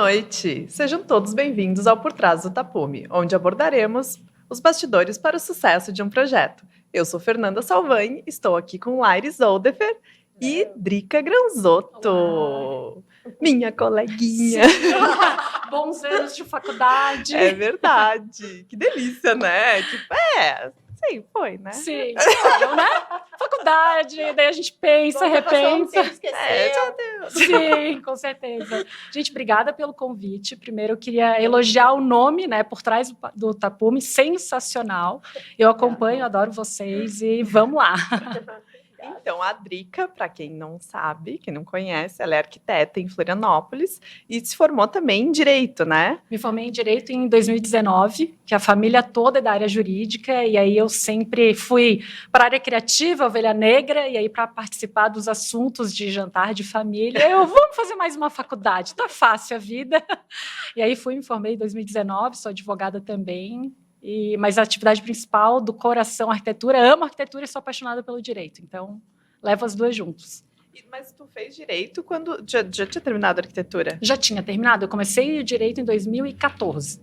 noite! Sejam todos bem-vindos ao Por Trás do Tapume, onde abordaremos os bastidores para o sucesso de um projeto. Eu sou Fernanda Salvani, estou aqui com Laires Oldefer e Drica Granzotto, Olá. minha coleguinha. Bons anos de faculdade. É verdade, que delícia, né? Sim, foi, né? Sim, claro, né? Faculdade, daí a gente pensa, repensa. Sim, com certeza. Gente, obrigada pelo convite. Primeiro, eu queria elogiar o nome, né? Por Trás do Tapume, sensacional. Eu acompanho, adoro vocês e vamos lá. Então, a Drica, para quem não sabe, quem não conhece, ela é arquiteta em Florianópolis e se formou também em Direito, né? Me formei em Direito em 2019, que a família toda é da área jurídica, e aí eu sempre fui para a área criativa, ovelha negra, e aí para participar dos assuntos de jantar de família, vamos fazer mais uma faculdade, tá fácil a vida. E aí me formei em 2019, sou advogada também, mas a atividade principal do coração, arquitetura, amo arquitetura e sou apaixonada pelo direito, então levo as duas juntos. Mas tu fez direito quando já tinha terminado a arquitetura? Já tinha terminado, eu comecei direito em 2014.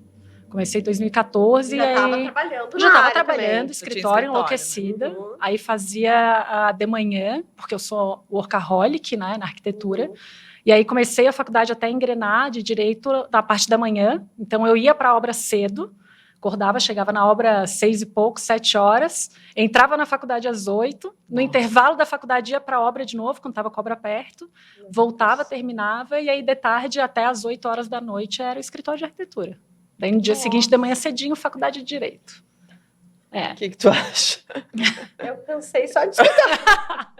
Comecei em 2014 já e estava trabalhando já estava trabalhando, escritório, enlouquecida. né? Aí fazia de manhã, porque eu sou workaholic, né, na arquitetura. E aí comecei a faculdade até engrenar de direito na parte da manhã. Então eu ia para a obra cedo, acordava, chegava na obra 6 e pouco, 7 horas, entrava na faculdade às 8, no intervalo da faculdade ia para a obra de novo, quando estava com a obra perto, voltava, terminava, e aí de tarde até às 8 horas da noite era o escritório de arquitetura. Daí no dia seguinte, de manhã cedinho, faculdade de Direito. O que tu acha? Eu cansei só de estudar.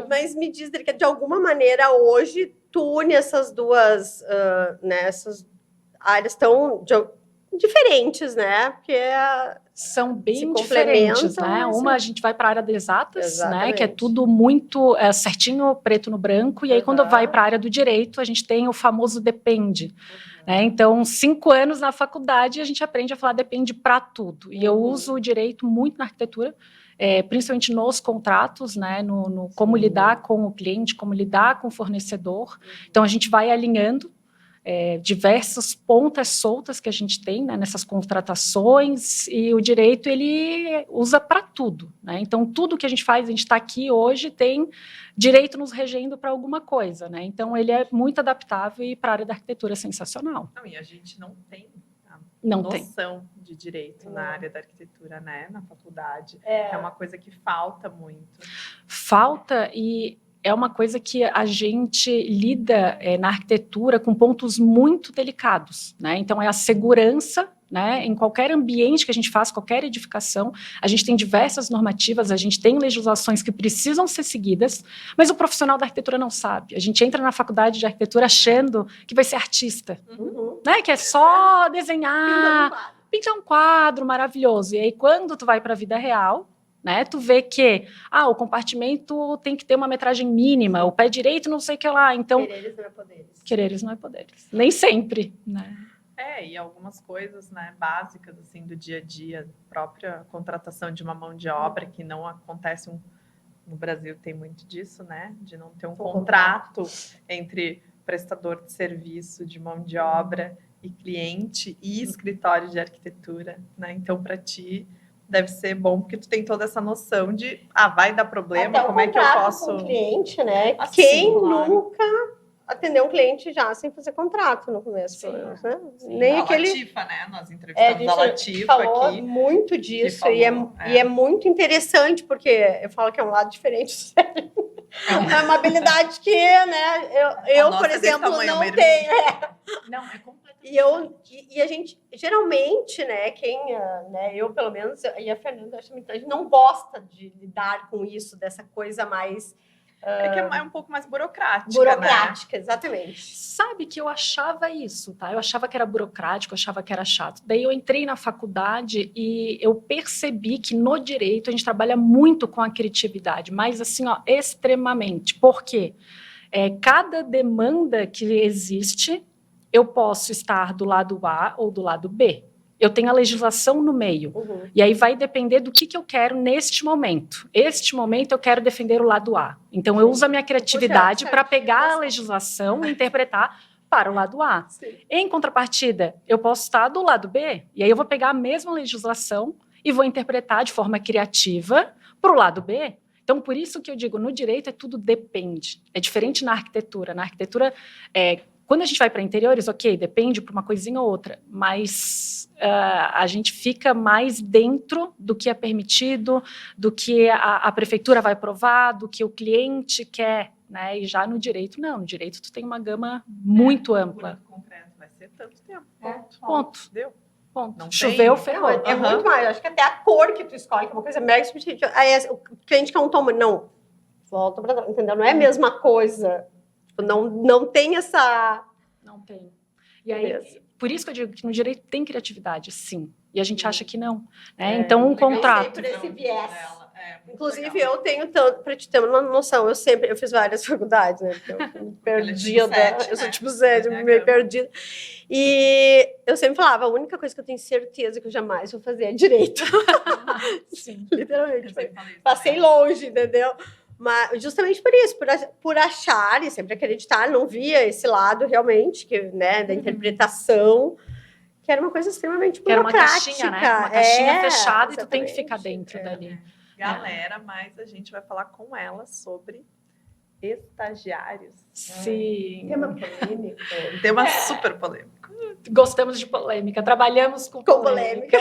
Mas me diz, Drica, de alguma maneira hoje tu une essas duas, essas áreas tão diferentes, né? Porque são bem diferentes, né? Uma a gente vai para a área de exatas, né? Que é tudo muito certinho, preto no branco. E aí quando vai para a área do direito, a gente tem o famoso depende. Né? Então, 5 anos na faculdade, a gente aprende a falar depende para tudo. E eu uso o direito muito na arquitetura, principalmente nos contratos, né? no como lidar com o cliente, como lidar com o fornecedor. Então, a gente vai alinhando diversas pontas soltas que a gente tem, né, nessas contratações, e o direito ele usa para tudo, né? Então tudo que a gente faz, a gente está aqui hoje, tem direito nos regendo para alguma coisa, né? Então ele é muito adaptável e para a área da arquitetura é sensacional. Não, e a gente não tem noção de direito na área da arquitetura, né, na faculdade. É uma coisa que falta muito. Falta, e é uma coisa que a gente lida na arquitetura com pontos muito delicados, né? Então, é a segurança, né? Em qualquer ambiente que a gente faz, qualquer edificação, a gente tem diversas normativas, a gente tem legislações que precisam ser seguidas, mas o profissional da arquitetura não sabe. A gente entra na faculdade de arquitetura achando que vai ser artista, né? Que é só desenhar, pintar um quadro maravilhoso. E aí, quando tu vai para a vida real, né, tu vê que o compartimento tem que ter uma metragem mínima, o pé direito não sei o que lá, então... Quereres não é poderes. Quereres não é poderes. Nem sempre, né? E algumas coisas, né, básicas, assim, do dia a dia, própria contratação de uma mão de obra, que não acontece no Brasil, tem muito disso, né, de não ter um contrato entre prestador de serviço de mão de obra e cliente e escritório de arquitetura, né, então, para ti... deve ser bom, porque tu tem toda essa noção de, vai dar problema, até como é que eu posso... com o cliente, né? Assim, quem claro. nunca atendeu um cliente já sem fazer contrato no começo, Sim, né? Sim. Nem a aquele... Latifa, né? Nós entrevistamos a Latifa falou aqui. muito disso, falou, e é muito interessante, porque eu falo que é um lado diferente do cérebro. É uma habilidade que, né, eu por exemplo, não tenho. Não, é completamente. E a gente, geralmente, né, eu pelo menos, e a Fernanda, acho que a gente não gosta de lidar com isso, dessa coisa mais... que é um pouco mais burocrática, burocrática, né? Exatamente. Sabe que eu achava isso, tá? Eu achava que era burocrático, eu achava que era chato. Daí eu entrei na faculdade e eu percebi que no direito a gente trabalha muito com a criatividade, mas assim, extremamente. Por quê? Cada demanda que existe, eu posso estar do lado A ou do lado B. Eu tenho a legislação no meio. E aí vai depender do que eu quero neste momento. Este momento eu quero defender o lado A. Então eu uso a minha criatividade para pegar a legislação e interpretar para o lado A. Sim. Em contrapartida, eu posso estar do lado B, e aí eu vou pegar a mesma legislação e vou interpretar de forma criativa para o lado B. Então, por isso que eu digo, no direito tudo depende. É diferente na arquitetura. Na arquitetura, quando a gente vai para interiores, ok, depende para uma coisinha ou outra, mas a gente fica mais dentro do que é permitido, do que a prefeitura vai aprovar, do que o cliente quer, né? E já no direito, não. No direito, tu tem uma gama muito ampla. Concreto vai ser tanto tempo. Ponto. Deu. Ponto. Não Choveu, tem. ferrou. É muito mais. Acho que até a cor que tu escolhe, que é uma coisa mega subjetiva. Aí o cliente quer um tom, não. Volta pra trás, entendeu? Não é a mesma coisa. Não tem essa... Não tem. E aí, por isso que eu digo que no direito tem criatividade, sim. E a gente acha que não. Né? Então, um contrato... por esse viés. Inclusive, legal. eu tenho tanto, para te ter uma noção, eu fiz várias faculdades, né? Porque eu me perdida, eu sou tipo 7, meio perdida. E eu sempre falava, a única coisa que eu tenho certeza que eu jamais vou fazer é direito. Sim. Literalmente. Passei longe, entendeu? Mas justamente por isso, por achar e sempre acreditar, não via esse lado realmente, que, né, da interpretação, que era uma coisa extremamente burocrática. Era uma caixinha, né? Uma caixinha fechada, exatamente. e tu tem que ficar dentro dali. Galera, mas a gente vai falar com ela sobre estagiários. Sim. Tema polêmico. Tema super polêmico. Gostamos de polêmica, trabalhamos com polêmica.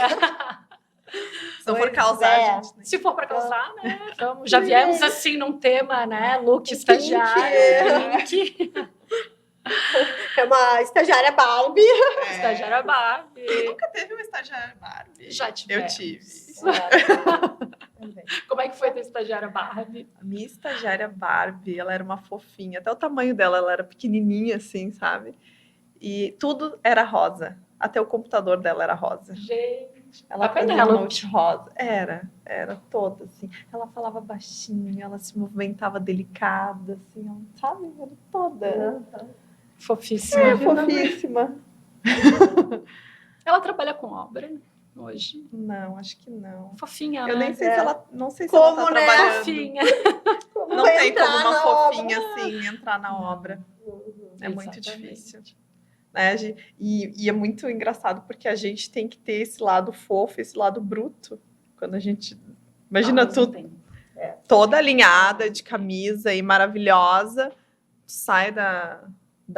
Se não for causar, a gente... Se for para causar, né? Vamos. Já viemos assim num tema, né? Look estagiário. Link. É uma estagiária Barbie. Estagiária Barbie. Quem nunca teve uma estagiária Barbie? Já tivemos. Eu tive. Como é que foi ter estagiária Barbie? A minha estagiária Barbie, ela era uma fofinha. Até o tamanho dela, ela era pequenininha assim, sabe? E tudo era rosa. Até o computador dela era rosa. Gente, ela fazia um note rosa. Era toda assim. Ela falava baixinho, ela se movimentava delicada, assim, ela, sabe? Era toda. Fofíssima. Fofíssima. Ela trabalha com obra hoje? Não, acho que não. Fofinha, Eu né? nem sei se ela, não sei se Como, ela tá né? trabalhando. Fofinha. Não tem como uma fofinha assim entrar na obra. É muito Exatamente. difícil. Né? E é muito engraçado porque a gente tem que ter esse lado fofo, esse lado bruto. Quando a gente... Imagina tu toda alinhada, de camisa e maravilhosa, sai da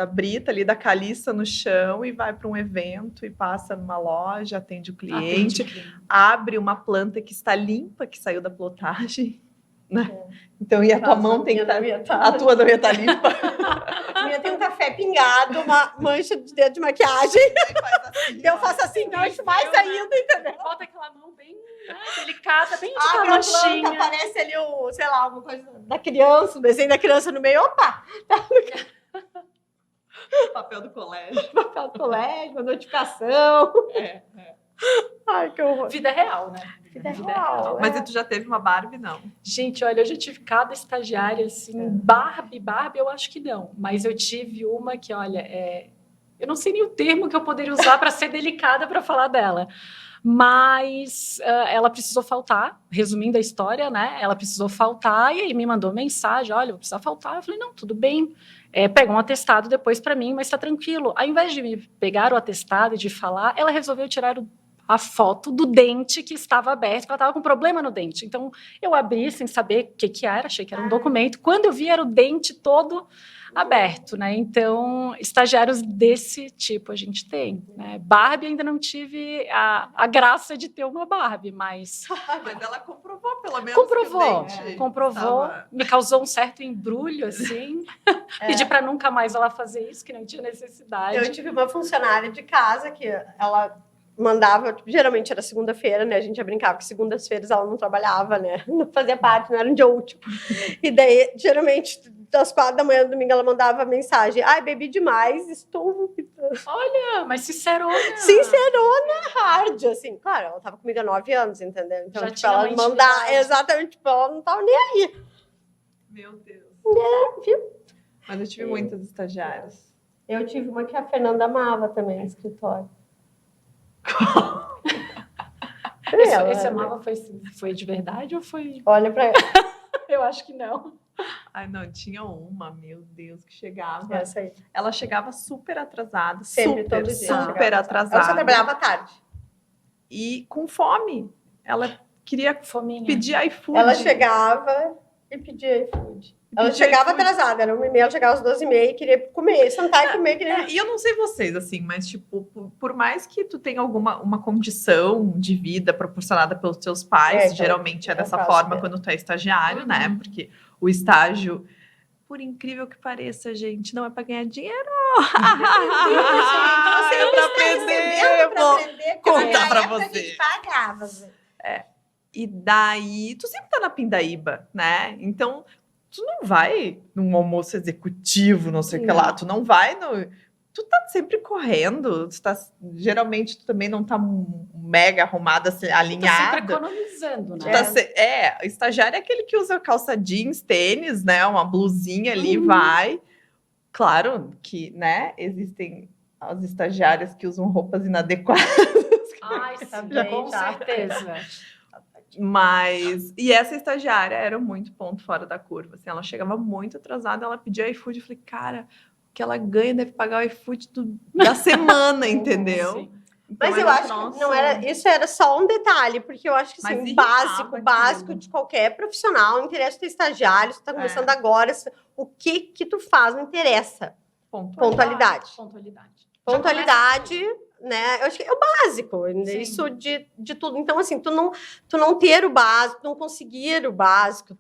brita ali, da caliça no chão e vai para um evento e passa numa loja, atende o cliente, abre uma planta que está limpa, que saiu da plotagem. Né? Então, e a tua mão tem que estar... A tua não ia estar limpa. A minha tem um café pingado, uma mancha de dedo de maquiagem. Assim, eu faço assim, não, mais ainda, entendeu? Bota aquela mão bem delicada, bem de Abre a planta, aparece ali sei lá, alguma coisa da criança, o desenho da criança no meio, opa! Papel do colégio. Papel do colégio, uma notificação. Ai, que horror. Vida real, né? Vida real. Mas tu já teve uma Barbie, não? Gente, olha, eu já tive cada estagiária, assim, Barbie, eu acho que não. Mas eu tive uma que, olha, eu não sei nem o termo que eu poderia usar para ser delicada para falar dela. Mas ela precisou faltar, resumindo a história, né? Ela precisou faltar e aí me mandou mensagem, olha, eu preciso faltar. Eu falei, não, tudo bem. Pegou um atestado depois para mim, mas tá tranquilo. Ao invés de me pegar o atestado e de falar, ela resolveu tirar a foto do dente que estava aberto, porque ela estava com problema no dente. Então, eu abri sem saber o que era, achei que era um documento. Quando eu vi, era o dente todo aberto, né? Então, estagiários desse tipo a gente tem, né? Barbie ainda não tive a graça de ter uma Barbie, mas... Mas ela comprovou, pelo menos, comprovou, me causou um certo embrulho, assim. Pedi para nunca mais ela fazer isso, que não tinha necessidade. Eu tive uma funcionária de casa que ela mandava, geralmente era segunda-feira, né? A gente já brincava que segundas-feiras ela não trabalhava, né? Não fazia parte, não era um dia útil. E daí, geralmente, das 4 da manhã do domingo, ela mandava mensagem: ai, bebi demais, estou vomitando. Olha, mas sincerona. Sincerona hard, assim. Claro, ela tava comigo há 9 anos, entendeu? Então, já tipo, ela mandar, exatamente, tipo, ela não tava nem aí. Meu Deus. Viu? Mas eu tive muitas estagiárias. Eu tive uma que a Fernanda amava também, no escritório. Esse amava foi de verdade ou foi... Olha pra ela. Eu acho que não. Ai, não, tinha uma, meu Deus, que chegava. Essa aí. Ela chegava super atrasada, Sempre, super, todo dia super chegava. atrasada. Ela só trabalhava à tarde. E com fome. Ela queria Fominha. pedir iFood. Ela chegava e pedia iFood. Ela chegava atrasada, era 1h30, ela chegava às 12h30 e queria comer, sentar e comer. E eu não sei vocês, assim, mas, tipo, por mais que tu tenha uma condição de vida proporcionada pelos teus pais, então, geralmente é dessa caso forma dela. quando tu é estagiário, né? Porque o estágio, por incrível que pareça, gente, não é pra ganhar dinheiro. Então, você Eu recebendo pra aprender, contar pra época você. a gente pagava. E daí, tu sempre tá na pindaíba, né? Então, tu não vai num almoço executivo, não sei o que lá. Tu não vai no... Tu tá sempre correndo. Geralmente, tu também não tá mega arrumada, assim, alinhada. Tá sempre economizando, né? Estagiário é aquele que usa calça jeans, tênis, né? Uma blusinha ali, vai. Claro que, né? Existem as estagiárias que usam roupas inadequadas. Ai, Também, com tá. certeza. Mas... E essa estagiária era muito ponto fora da curva. Assim, ela chegava muito atrasada, ela pedia iFood. Eu falei, cara, o que ela ganha deve pagar o iFood da semana, entendeu? Sim. Então, Mas eu acho que não era, isso era só um detalhe, porque eu acho que Mas assim, o irritava básico aquilo. de qualquer profissional, não interessa ter estagiário, se tu tá começando agora, o que tu faz não interessa. Pontualidade. Pontualidade, né? Eu acho que é o básico, Sim. isso de tudo. Então, assim, tu não ter o básico, tu não conseguir o básico,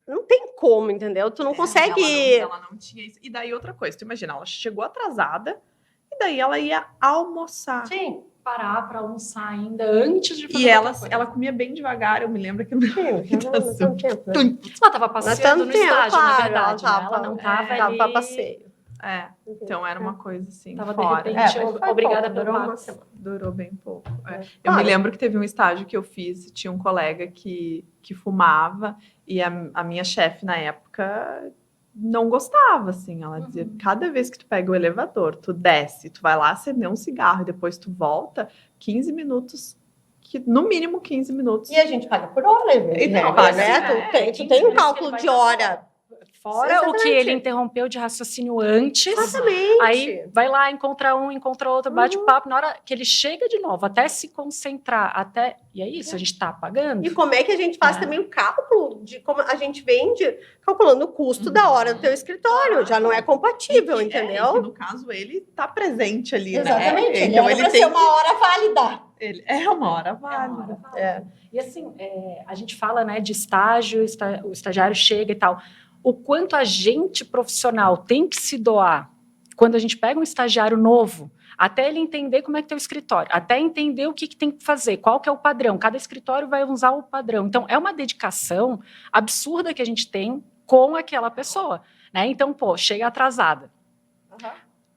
não tem como, entendeu? Tu não consegue... Ela não tinha isso. E daí outra coisa, tu imagina, ela chegou atrasada e daí ela ia almoçar. Sim. Parar para almoçar ainda antes de fazer E outra coisa. ela comia bem devagar, eu me lembro que... Não tempo, né? Ela tava passeando no estágio, na verdade, né? Ela não tava ali... Tava passeio. Então era uma coisa assim, Tava fora. de repente obrigada pouco, pelo durou uma Max. semana. Durou bem pouco. Eu Claro. me lembro que teve um estágio que eu fiz, tinha um colega que fumava, e a minha chefe na época não gostava, assim. Ela dizia, cada vez que tu pega o elevador, tu desce, tu vai lá acender um cigarro e depois tu volta, 15 minutos, no mínimo 15 minutos. E a gente paga por hora, Então, paga, né? né? Tu tem um cálculo de hora. Fora Exatamente. o que ele interrompeu de raciocínio antes. Exatamente. Aí vai lá, encontra um, encontra outro, bate o papo. Na hora que ele chega de novo, até se concentrar, e é isso, a gente tá pagando. E como é que a gente faz também o cálculo de como a gente vende, calculando o custo da hora do teu escritório. Já não é compatível, entendeu? E que no caso, ele tá presente ali, Exatamente. né? Então, ele tem tem ser uma hora válida. É uma hora válida. E assim, a gente fala, né, de estágio, o estagiário chega e tal. O quanto a gente profissional tem que se doar quando a gente pega um estagiário novo, até ele entender como é que é o escritório, até entender o que tem que fazer, qual que é o padrão. Cada escritório vai usar o padrão. Então, é uma dedicação absurda que a gente tem com aquela pessoa, né? Então, chega atrasada.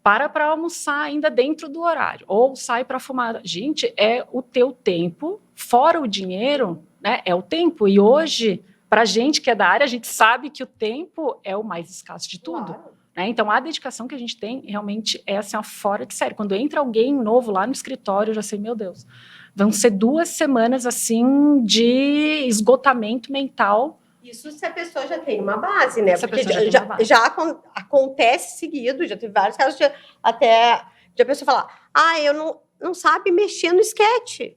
Para almoçar ainda dentro do horário, ou sai para fumar. Gente, é o teu tempo, fora o dinheiro, né? É o tempo. E hoje, para a gente que é da área, a gente sabe que o tempo é o mais escasso de tudo. Claro. Né? Então, a dedicação que a gente tem realmente é assim, fora de série. Quando entra alguém novo lá no escritório, eu já sei, meu Deus, vão ser 2 semanas assim de esgotamento mental. Isso se a pessoa já tem uma base, né? Porque já acontece seguido, já teve vários casos de a pessoa falar, eu não sabe mexer no sketch.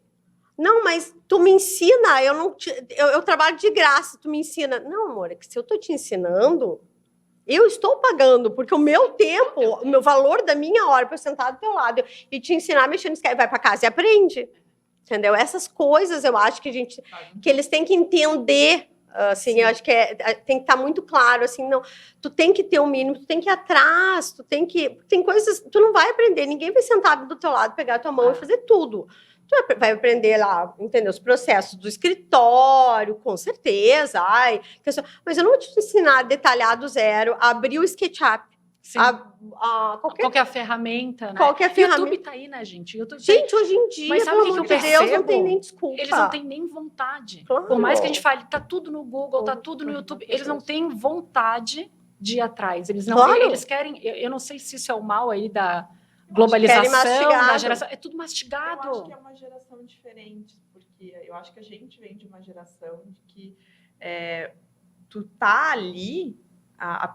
Não, mas tu me ensina, eu trabalho de graça, tu me ensina. Não, amor, é que se eu tô te ensinando, eu estou pagando, porque o meu tempo, o meu valor da minha hora para eu sentar do teu lado e te ensinar a mexer no sketch, vai para casa e aprende. Entendeu? Essas coisas eu acho que eles têm que entender. Assim, eu acho que tem que estar muito claro, assim, não, tu tem que ter um mínimo, tu tem que ir atrás, tem coisas, tu não vai aprender, ninguém vai sentar do teu lado, pegar a tua mão e fazer tudo. Tu vai aprender lá, entender os processos do escritório, com certeza, mas eu não vou te ensinar a detalhar do zero, a abrir o SketchUp. Qual que é a ferramenta, né? Qual que é a ferramenta? YouTube tá aí, né, gente? Gente, hoje em dia, mas sabe o que eu percebo? Deus, não tem nem desculpa. Eles não têm nem vontade. Claro. Por mais que a gente fale, tá tudo no Google, tá tudo no YouTube, eles não têm vontade de ir atrás. Eles não, eles querem, eu não sei se isso é o mal aí da globalização, da geração, é tudo mastigado. Eu acho que é uma geração diferente, porque eu acho que a gente vem de uma geração de que tu tá ali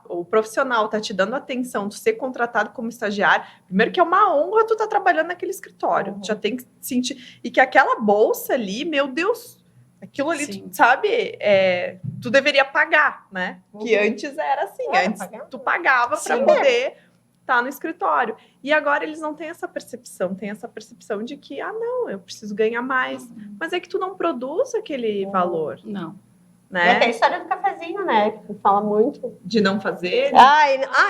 o profissional tá te dando atenção, tu ser contratado como estagiário, primeiro que é uma honra tu tá trabalhando naquele escritório, tu já tem que sentir, e que aquela bolsa ali, meu Deus, aquilo ali, tu, sabe, tu deveria pagar, né? Que antes era assim, antes tu pagava para poder estar no escritório. E agora eles não têm essa percepção, tem essa percepção de que, não, eu preciso ganhar mais, mas é que tu não produz aquele valor. Não. Né? E até a história do cafezinho, né? Que fala muito. De não fazer.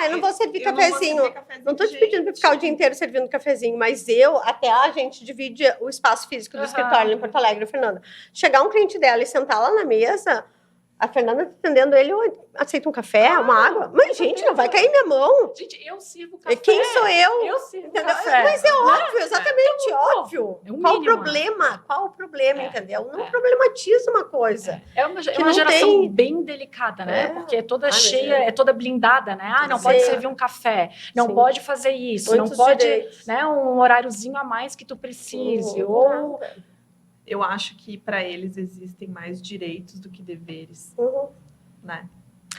Eu não vou servir cafezinho. Não tô te pedindo para ficar o dia inteiro servindo cafezinho, mas até a gente divide o espaço físico do escritório em Porto Alegre, Fernanda. Chegar um cliente dela e sentar lá na mesa, a Fernanda atendendo ele, aceita um café, uma água. Mas, gente, não vai cair minha mão. Gente, eu sirvo café. Quem sou eu? Eu sirvo entendeu? café. Mas é óbvio, exatamente óbvio. Qual o problema? Qual o problema, entendeu? Não problematiza uma coisa. É uma geração bem delicada, né? Porque é toda cheia, é toda blindada, né? Não pode servir um café, não pode fazer isso, não pode, né, um horáriozinho a mais que tu precise. Ou... Eu acho que para eles existem mais direitos do que deveres, né?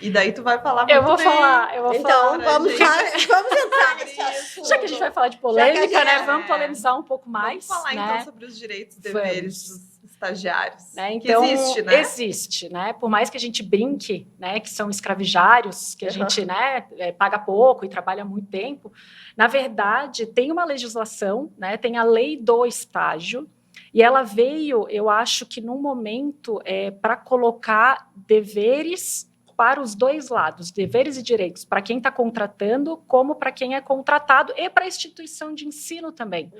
E daí tu vai falar muito Eu vou bem. falar. Então, vamos entrar nesse assunto. Já que a gente vai falar de polêmica, né? Vamos polemizar um pouco mais. Vamos falar, então, sobre os direitos e deveres dos estagiários. Né? Então, existe, né? Existe, né? Por mais que a gente brinque, né, que são escravizários, que a gente, né, paga pouco e trabalha muito tempo, na verdade, tem uma legislação, né? Tem a lei do estágio, e ela veio, eu acho que num momento para colocar deveres para os dois lados, deveres e direitos, para quem está contratando, como para quem é contratado, e para a instituição de ensino também.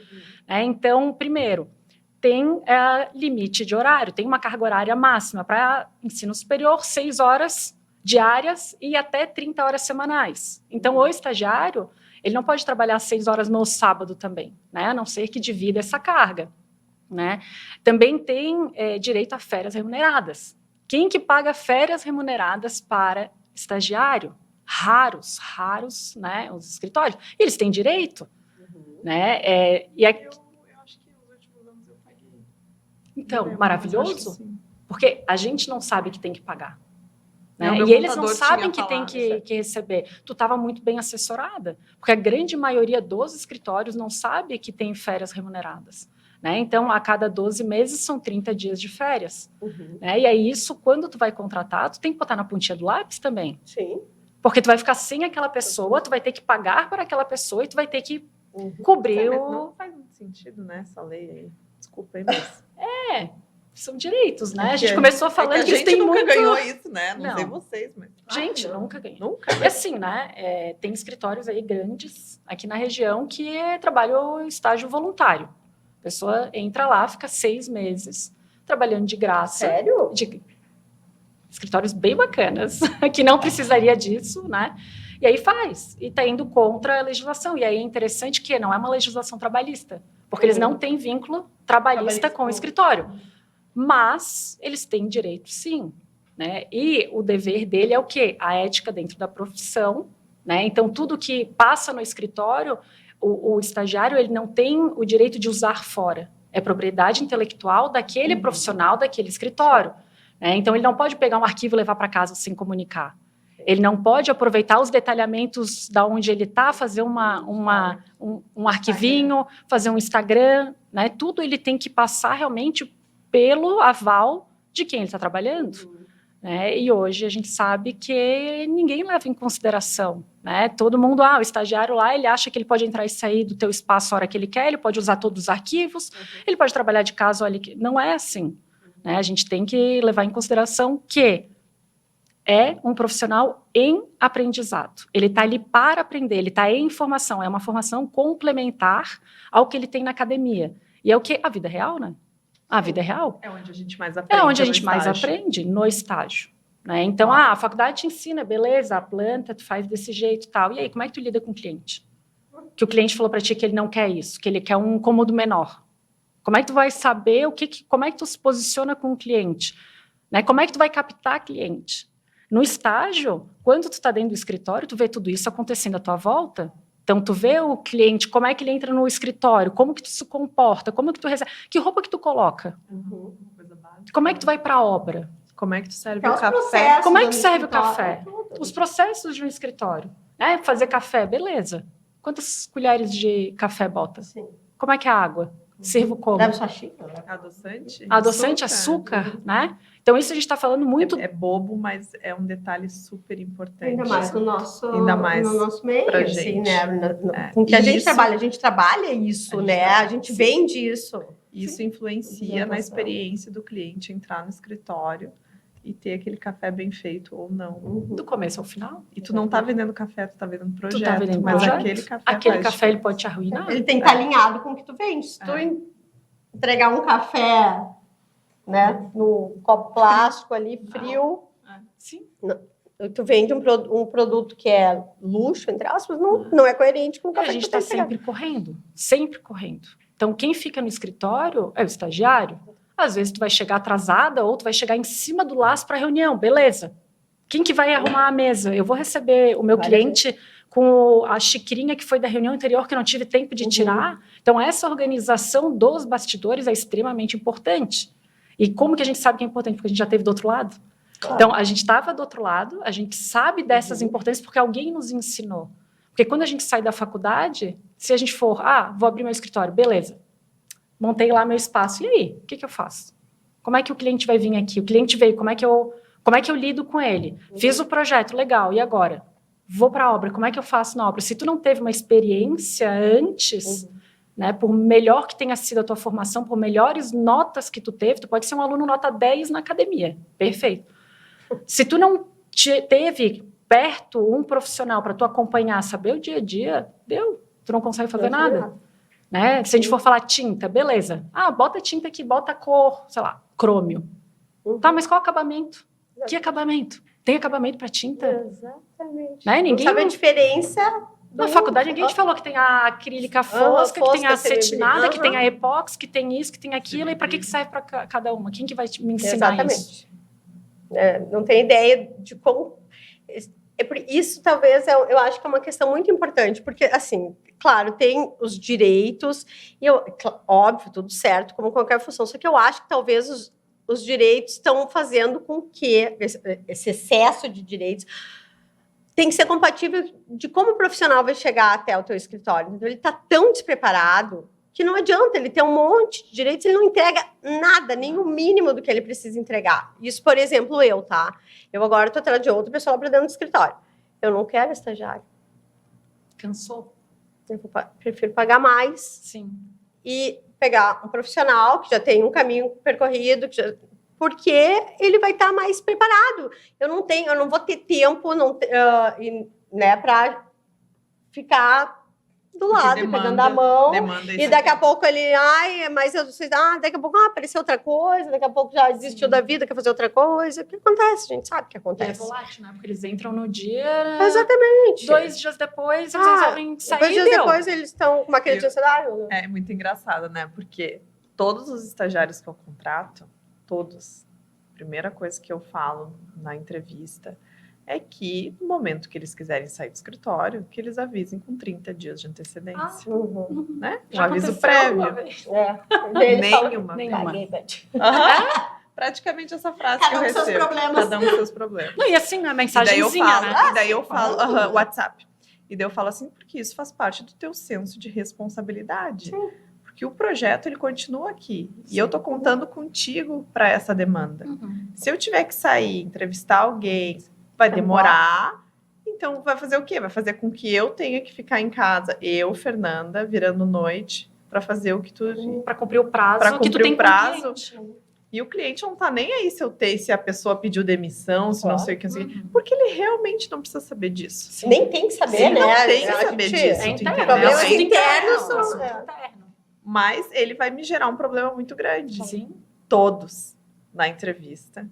Então, primeiro, tem limite de horário, tem uma carga horária máxima para ensino superior, 6 horas diárias e até 30 horas semanais. Então, o estagiário, ele não pode trabalhar 6 horas no sábado também, né? A não ser que divida essa carga. Né? Também tem direito a férias remuneradas. Quem que paga férias remuneradas para estagiário? Raros, né? Os escritórios. E eles têm direito. Né? Eu acho que nos últimos anos eu paguei. Então, maravilhoso. Porque a gente não sabe que tem que pagar. Né? Não, e eles não sabem que falado, tem que receber. Tu estava muito bem assessorada. Porque a grande maioria dos escritórios não sabe que tem férias remuneradas. Né? Então, a cada 12 meses são 30 dias de férias. Né? E aí, isso, quando tu vai contratar, tu tem que botar na pontinha do lápis também. Sim. Porque tu vai ficar sem aquela pessoa, tu vai ter que pagar para aquela pessoa e tu vai ter que cobrir mas não faz muito sentido, né, essa lei aí. Desculpa aí, mas... são direitos, né? A gente começou falando que a gente nunca muito... ganhou isso, né? Não sei vocês, mas... Gente, nunca ganhou. Nunca. E assim, né? Tem escritórios aí grandes aqui na região que trabalham em estágio voluntário. A pessoa entra lá, fica 6 meses trabalhando de graça. Sério? Escritórios bem bacanas, que não precisaria disso, né? E aí faz. E está indo contra a legislação. E aí é interessante que não é uma legislação trabalhista, porque eles não têm vínculo trabalhista com o escritório. Mas eles têm direito, sim. Né? E o dever dele é o quê? A ética dentro da profissão. Né? Então, tudo que passa no escritório... O estagiário ele não tem o direito de usar fora. É propriedade intelectual daquele profissional, daquele escritório. Né? Então, ele não pode pegar um arquivo e levar para casa sem comunicar. Ele não pode aproveitar os detalhamentos da onde ele está, fazer um arquivinho, fazer um Instagram. Né? Tudo ele tem que passar realmente pelo aval de quem ele está trabalhando. Né? E hoje a gente sabe que ninguém leva em consideração. Né? Todo mundo, o estagiário lá, ele acha que ele pode entrar e sair do teu espaço a hora que ele quer, ele pode usar todos os arquivos, ele pode trabalhar de casa, olha, não é assim. Né? A gente tem que levar em consideração que é um profissional em aprendizado. Ele está ali para aprender, ele está em formação, é uma formação complementar ao que ele tem na academia. E é o que? A vida real, né? A vida é real. É onde a gente mais aprende. É onde a gente mais aprende, no estágio. Né? Então, a faculdade te ensina, beleza, a planta, tu faz desse jeito e tal. E aí, como é que tu lida com o cliente? Que o cliente falou para ti que ele não quer isso, que ele quer um cômodo menor. Como é que tu vai saber como é que tu se posiciona com o cliente? Né? Como é que tu vai captar cliente? No estágio, quando tu está dentro do escritório, tu vê tudo isso acontecendo à tua volta. Então, tu vê o cliente, como é que ele entra no escritório, como que tu se comporta, como que tu recebe, que roupa que tu coloca, como é que tu vai para a obra, como é que tu serve o café, como é que tu serve o café, Os processos de um escritório. Fazer café, beleza. Quantas colheres de café bota? Sim. Como é que é a água? Servo como? Leva sua xícara. Adoçante? Adoçante, açúcar, né? Então, isso a gente está falando muito... É bobo, mas é um detalhe super importante. Ainda mais no nosso meio, pra assim, gente. né? Com que a gente trabalha isso, né? A gente vende isso. Isso influencia na experiência do cliente entrar no escritório e ter aquele café bem feito ou não. Do começo ao final. E tu não tá vendendo café, tu tá vendendo projeto. Tu tá vendendo mas projeto. Aquele café ele pode te arruinar. Ele tem que estar alinhado com o que tu vende. Se tu entregar um café, né, no copo plástico ali, frio... Sim. Tu vende um produto que é luxo, entre aspas, não é coerente com o café. A gente está sempre correndo. Então, quem fica no escritório é o estagiário. Às vezes, tu vai chegar atrasada ou tu vai chegar em cima do laço para a reunião. Beleza. Quem que vai arrumar a mesa? Eu vou receber o meu cliente com a xicrinha que foi da reunião anterior que eu não tive tempo de tirar. Então, essa organização dos bastidores é extremamente importante. E como que a gente sabe que é importante? Porque a gente já esteve do outro lado. Claro. Então, a gente estava do outro lado, a gente sabe dessas importâncias porque alguém nos ensinou. Porque quando a gente sai da faculdade, se a gente for, vou abrir meu escritório, beleza. Montei lá meu espaço, e aí? O que eu faço? Como é que o cliente vai vir aqui? O cliente veio, como é que eu lido com ele? Fiz o projeto, legal, e agora? Vou para a obra, como é que eu faço na obra? Se tu não teve uma experiência antes, né, por melhor que tenha sido a tua formação, por melhores notas que tu teve, tu pode ser um aluno nota 10 na academia, perfeito. Se tu não teve perto um profissional para tu acompanhar, saber o dia a dia, tu não consegue fazer nada. Né? Se a gente for falar tinta, beleza. Bota tinta aqui, bota cor, sei lá, crômio. Tá, mas qual acabamento? Que acabamento? Tem acabamento para tinta? Exatamente. Né? Ninguém sabe a diferença. Na faculdade ninguém te falou que tem a acrílica fosca, que tem a acetinada, que tem a epóxi, que tem isso, que tem aquilo, e para que serve para cada uma? Quem que vai me ensinar isso? Não tem ideia de como... Isso talvez eu acho que é uma questão muito importante, porque, assim, claro, tem os direitos, e óbvio, tudo certo, como qualquer função, só que eu acho que talvez os direitos estão fazendo com que esse excesso de direitos tem que ser compatível de como o profissional vai chegar até o teu escritório. Então, ele está tão despreparado que não adianta, ele tem um monte de direitos, ele não entrega nada, nem o mínimo do que ele precisa entregar. Isso, por exemplo, tá? Eu agora estou atrás de outra pessoa para dentro do escritório. Eu não quero estagiário. Cansou? Eu prefiro pagar mais. Sim. E pegar um profissional que já tem um caminho percorrido, porque ele vai estar mais preparado. Eu não vou ter tempo né, para ficar do lado, pegando a mão, e daqui a pouco ele, daqui a pouco apareceu outra coisa, daqui a pouco já desistiu da vida, quer fazer outra coisa. O que acontece? A gente sabe o que acontece. É volátil, né? Porque eles entram no dia... Exatamente. 2 dias depois, eles resolvem sair 2 dias depois, eles estão com uma crise de ansiedade. É muito engraçado, né? Porque todos os estagiários que eu contrato, todos, a primeira coisa que eu falo na entrevista é que no momento que eles quiserem sair do escritório, que eles avisem com 30 dias de antecedência. Né? Um aviso prévio. Nenhuma. Praticamente essa frase que eu recebo. Cada um com seus problemas. Não, e assim, a mensagenzinha, né? E daí eu falo, WhatsApp. E daí eu falo assim, porque isso faz parte do teu senso de responsabilidade. Sim. Porque o projeto, ele continua aqui. Sim. E eu tô contando contigo para essa demanda. Se eu tiver que sair, entrevistar alguém... vai demorar, então vai fazer o quê? Vai fazer com que eu tenha que ficar em casa, eu, Fernanda, virando noite, para fazer o que tu... para cumprir o prazo. Para cumprir o prazo. E o cliente não tá nem aí se a pessoa pediu demissão, se não sei o que, porque ele realmente não precisa saber disso. Sim. Nem tem que saber, né? Não tem que saber disso. Problemas internos. Mas ele vai me gerar um problema muito grande. Sim. Todos na entrevista.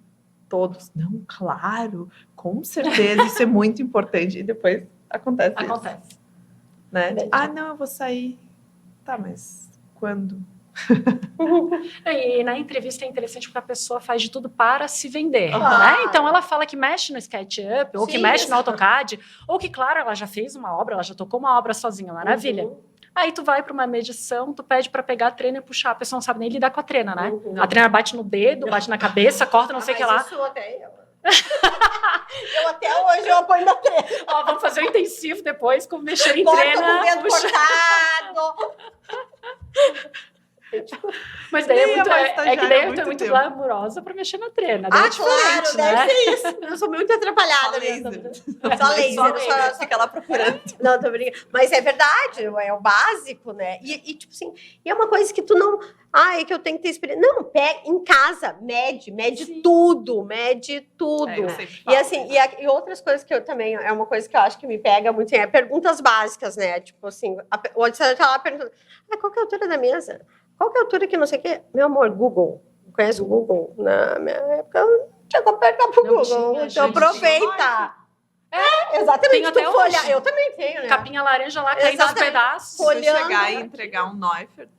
Todos. Não, claro, com certeza, isso é muito importante. E depois acontece isso. Né? Não, eu vou sair. Tá, mas quando? E na entrevista é interessante porque a pessoa faz de tudo para se vender. Né? Então ela fala que mexe no SketchUp, ou que mexe no AutoCAD, ou que, claro, ela já fez uma obra, ela já tocou uma obra sozinha, maravilha. Aí tu vai para uma medição, tu pede para pegar a trena e puxar. A pessoa não sabe nem lidar com a trena, né? A trena bate no dedo, bate na cabeça, corta não sei o que lá. Eu até hoje eu apoio na trena. Ó, vamos fazer um intensivo depois, como mexer em Corta trena. com o dedo cortado. Mas daí Nem é que daí eu tô muito muito tempo. glamurosa pra mexer na trena. Daí é Claro, diferente, deve né? ser isso. Eu sou muito atrapalhada Só mesmo. laser. Só laser, Só fica lá procurando. Não, tô brincando. Mas é verdade, é o básico, né? E tipo assim, e é uma coisa que tu não. É que eu tenho que ter experiência. Não, pega em casa, mede Sim. tudo, mede tudo. Eu sempre E falo. assim, e outras coisas que eu também, é uma coisa que eu acho que me pega muito, é perguntas básicas, né? Tipo assim, onde você tá lá perguntando, qual que é a altura da mesa? Qual que é a altura que não sei o quê? Meu amor, Google. Conhece o Google? Na minha época, eu tinha que apertar pro Não Google. tinha, Então gente, aproveita. Exatamente. Tenho até tu for hoje. olhar, eu também tenho, né? Capinha laranja lá caindo aos Exatamente. pedaços. Se eu Olhando. chegar e entregar um Neufert,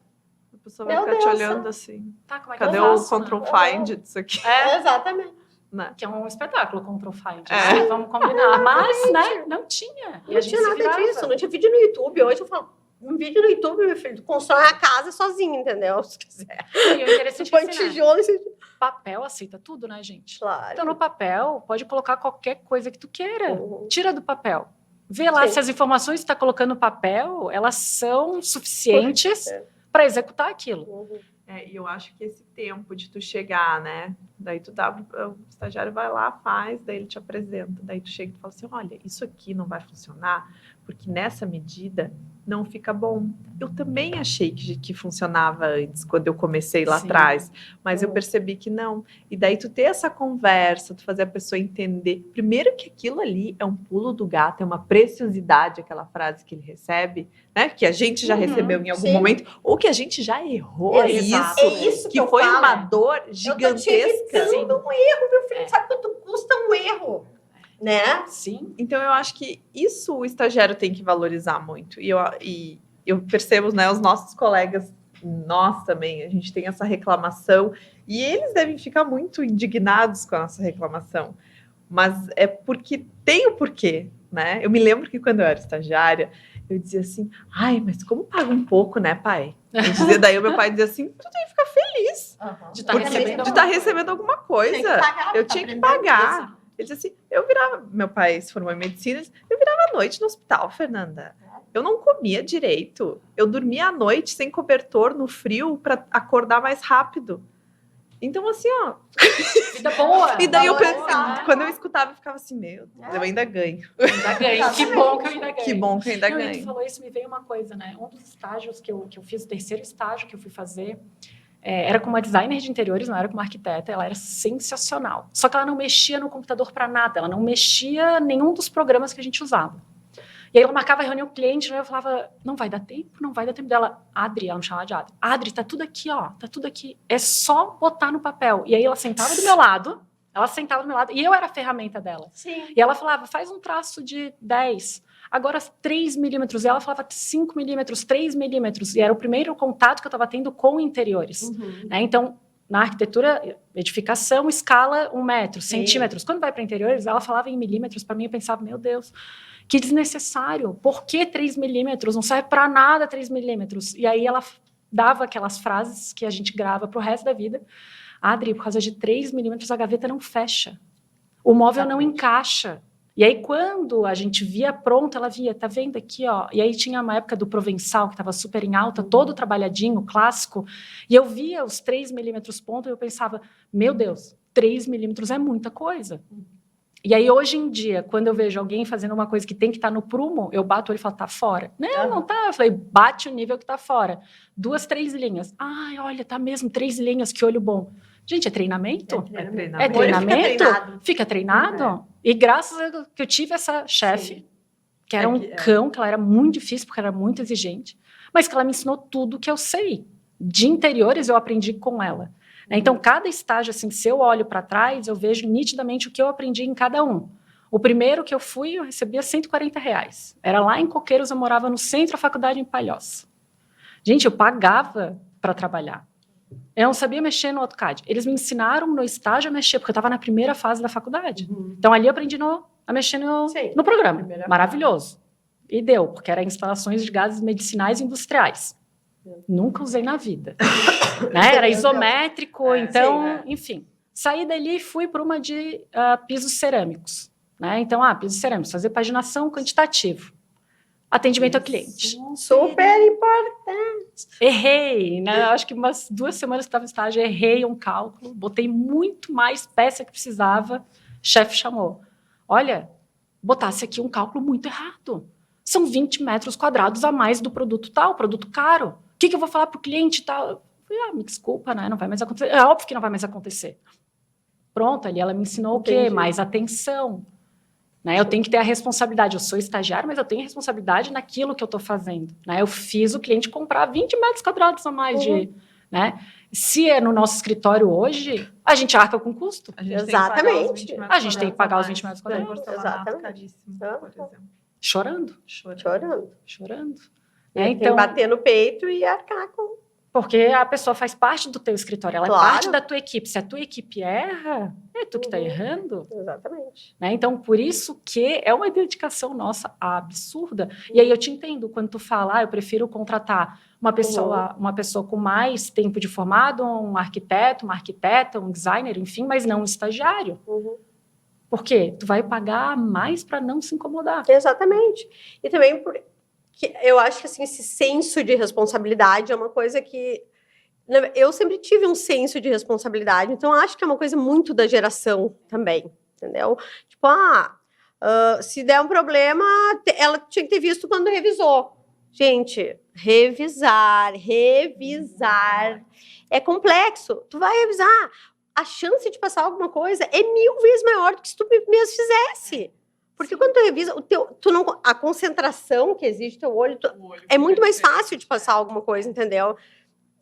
a pessoa vai Meu ficar te Deus, olhando assim. Tá, como é que Cadê eu o faço, né? Control Find disso aqui? Exatamente. Né? Que é um espetáculo, Control Find. É. Assim, vamos combinar. Mas, né, não tinha. E Não a gente tinha se nada virava. disso, não tinha vídeo no YouTube. Hoje eu falo, um vídeo no YouTube, meu filho, tu constrói a casa sozinho, entendeu? Se quiser. E o interessante Tu é põe que, assim, né, tijolo e... papel aceita tudo, né, gente? Claro. Então, no papel, pode colocar qualquer coisa que tu queira. Uhum. Tira do papel. Vê lá Sim. se as informações que tu tá colocando no papel, elas são suficientes É. para executar aquilo. Uhum. E eu acho que esse tempo de tu chegar, né? Daí tu dá, o estagiário vai lá, faz, daí ele te apresenta. Daí tu chega e fala assim, olha, isso aqui não vai funcionar, porque nessa medida não fica bom. Eu também achei que funcionava antes, quando eu comecei lá Sim. atrás, mas eu Uhum. percebi que não. E daí tu ter essa conversa, tu fazer a pessoa entender, primeiro que aquilo ali é um pulo do gato, é uma preciosidade, aquela frase que ele recebe, né? Que a gente já Uhum, recebeu em algum sim. momento, ou que a gente já errou Exato. É isso que eu foi falo. uma dor Eu tô te gigantesca. evitando um erro, meu filho. É. Sabe quanto custa um erro? Né? Sim. Então eu acho que isso o estagiário tem que valorizar muito. E eu percebo, né, os nossos colegas, nós também, a gente tem essa reclamação e eles devem ficar muito indignados com a nossa reclamação. Mas é porque tem o porquê, né? Eu me lembro que quando eu era estagiária, eu dizia assim, mas como paga um pouco, né, pai? Daí o meu pai dizia assim, tu tem que ficar feliz De tá porque recebendo de estar recebendo alguma coisa. Eu tinha que pagar. Ele disse assim, meu pai se formou em medicina, eu virava à noite no hospital, Fernanda. Eu não comia direito. Eu dormia à noite sem cobertor no frio para acordar mais rápido. Então, assim, ó. Vida boa. E daí quando eu né? escutava, eu ficava assim, meu Deus, eu ainda ganho. Ainda ganho. Que bom que eu ainda ganho. Que bom que eu ainda Não, e tu ganho. falou isso, me veio uma coisa, né? Um dos estágios que eu fiz, o terceiro estágio que eu fui fazer, era com uma designer de interiores, não era com uma arquiteta, ela era sensacional. Só que ela não mexia no computador para nada, ela não mexia em nenhum dos programas que a gente usava. E aí ela marcava reunião com o cliente, né? Eu falava, não vai dar tempo dela. Adri, ela me chamava de Adri. Adri, tá tudo aqui, ó, tá tudo aqui. É só botar no papel. E aí ela sentava do meu lado, e eu era a ferramenta dela. Sim. E ela falava, faz um traço de 10, agora 3 milímetros. E ela falava 5 milímetros, 3 milímetros. E era o primeiro contato que eu estava tendo com interiores. Uhum. Né? Então, na arquitetura, edificação, escala 1 metro, Sim. centímetros. Quando vai para interiores, ela falava em milímetros. Para mim, eu pensava, meu Deus, que desnecessário. Por que 3 milímetros? Não serve para nada 3 milímetros. E aí ela dava aquelas frases que a gente grava para o resto da vida. Adri, por causa de 3 milímetros, a gaveta não fecha. O móvel não encaixa. E aí, quando a gente via pronto, ela via, tá vendo aqui, ó? E aí tinha uma época do Provençal, que estava super em alta, todo trabalhadinho, clássico, e eu via os 3 milímetros ponto, e eu pensava, meu Deus, 3 milímetros é muita coisa. E aí, hoje em dia, quando eu vejo alguém fazendo uma coisa que tem que estar no prumo, eu bato o olho e falo, tá fora. Não tá. Eu falei, bate o nível que tá fora. 2, 3 linhas. Ai, olha, tá mesmo, 3 linhas, que olho bom. Gente, é treinamento? É treinamento. É treinamento? treinado. Fica treinado? E graças a que eu tive essa chefe, que era cão, que ela era muito difícil, porque era muito exigente, mas que ela me ensinou tudo que eu sei. De interiores, eu aprendi com ela. Então, cada estágio, assim, se eu olho para trás, eu vejo nitidamente o que eu aprendi em cada um. O primeiro que eu fui, eu recebia R$140. Era lá em Coqueiros, eu morava no centro da faculdade, em Palhoça. Gente, eu pagava para trabalhar. Eu não sabia mexer no AutoCAD. Eles me ensinaram no estágio a mexer, porque eu estava na primeira fase da faculdade. Uhum. Então, ali eu aprendi a mexer no programa. Primeira Maravilhoso. E deu, porque era instalações de gases medicinais e industriais. Nunca usei na vida. Né? Era isométrico, então, enfim. Saí dali e fui para uma de pisos cerâmicos. Né? Então, pisos cerâmicos, fazer paginação quantitativo. Atendimento ao cliente. Super importante. Errei, né? Acho que umas 2 semanas que estava no estágio, errei um cálculo, botei muito mais peça que precisava, o chefe chamou. Olha, botasse aqui um cálculo muito errado. São 20 metros quadrados a mais do produto tal, produto caro. O que eu vou falar para o cliente tal? Eu falei, me desculpa, né? Não vai mais acontecer. É óbvio que não vai mais acontecer. Pronto, ali ela me ensinou o quê? Mais atenção. Né? Eu tenho que ter a responsabilidade. Eu sou estagiário, mas eu tenho a responsabilidade naquilo que eu estou fazendo. Né? Eu fiz o cliente comprar 20 metros quadrados a mais de... Né? Se é no nosso escritório hoje, a gente arca com custo. Exatamente. A gente tem que pagar os 20 metros quadrados. Exatamente. Caríssimo, por exemplo. Chorando. Então, tem que bater no peito e arcar com... Porque a pessoa faz parte do teu escritório, ela é parte da tua equipe. Se a tua equipe erra, é tu que está errando. Exatamente. Né? Então, por isso que é uma dedicação nossa absurda. E aí eu te entendo quando tu fala, eu prefiro contratar uma pessoa com mais tempo de formado, um arquiteto, uma arquiteta, um designer, enfim, mas não um estagiário. Por quê? Tu vai pagar mais para não se incomodar. Exatamente. E também eu acho que assim, esse senso de responsabilidade é uma coisa que eu sempre tive um senso de responsabilidade, então acho que é uma coisa muito da geração também, entendeu? Tipo, se der um problema, ela tinha que ter visto quando revisou. Gente, revisar é complexo. Tu vai revisar, a chance de passar alguma coisa é 1000 vezes maior do que se tu mesmo fizesse. Porque quando tu revisa, a concentração que existe no teu olho, é muito mais fácil de passar alguma coisa, entendeu?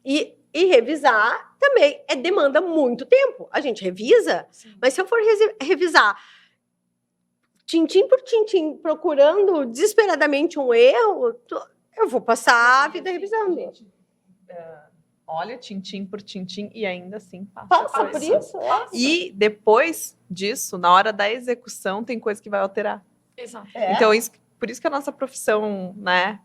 E revisar também demanda muito tempo. A gente revisa, mas se eu for revisar tintim por tintim, procurando desesperadamente um erro, eu vou passar a vida revisando. Gente, olha tintim por tintim e ainda assim passa por isso. E depois disso, na hora da execução, tem coisa que vai alterar. Exato. Então, por isso que a nossa profissão, né,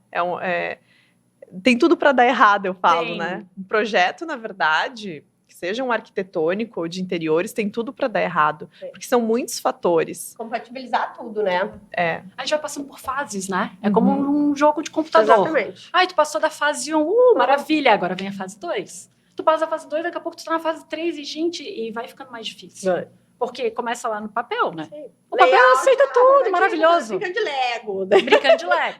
tem tudo para dar errado, eu falo, né? Um projeto, na verdade, que seja um arquitetônico ou de interiores, tem tudo para dar errado. Porque são muitos fatores. Compatibilizar tudo, né? A gente vai passando por fases, né? É como um jogo de computador. Exatamente. Tu passou da fase 1, maravilha, agora vem a fase 2. Tu passa a fase 2, daqui a pouco tu tá na fase 3 e vai ficando mais difícil. Porque começa lá no papel, né? Sim. O papel aceita tudo, maravilhoso. Brincando de Lego.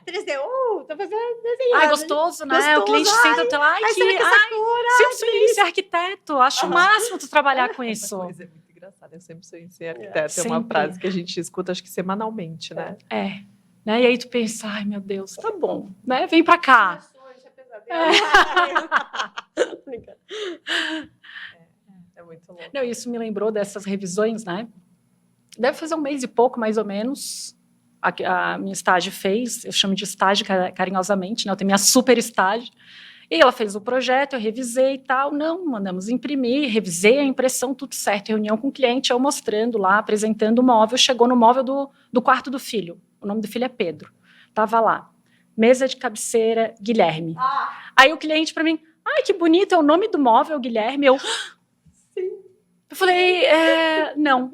3D, tô fazendo desenho. Ai, gostoso, né? O cliente senta lá, sempre sonhei em ser arquiteto. Acho o máximo tu trabalhar com isso. Uma coisa muito engraçada, eu sempre sonhei em ser arquiteto. É uma frase que a gente escuta, acho que semanalmente, né? Né? E aí tu pensa, ai meu Deus, tá bom, né? Vem pra cá. É muito louco. Não, isso me lembrou dessas revisões, né? Deve fazer 1 mês e pouco, mais ou menos, a minha estágio fez, eu chamo de estágio carinhosamente, né? Eu tenho minha super estágio. E ela fez o projeto, eu revisei e tal. Não, mandamos imprimir, revisei a impressão, tudo certo. Reunião com o cliente, eu mostrando lá, apresentando o móvel. Chegou no móvel do quarto do filho. O nome do filho é Pedro. Tava lá. Mesa de cabeceira, Guilherme. Aí o cliente para mim, ai, que bonito, é o nome do móvel, Guilherme. Eu falei, não.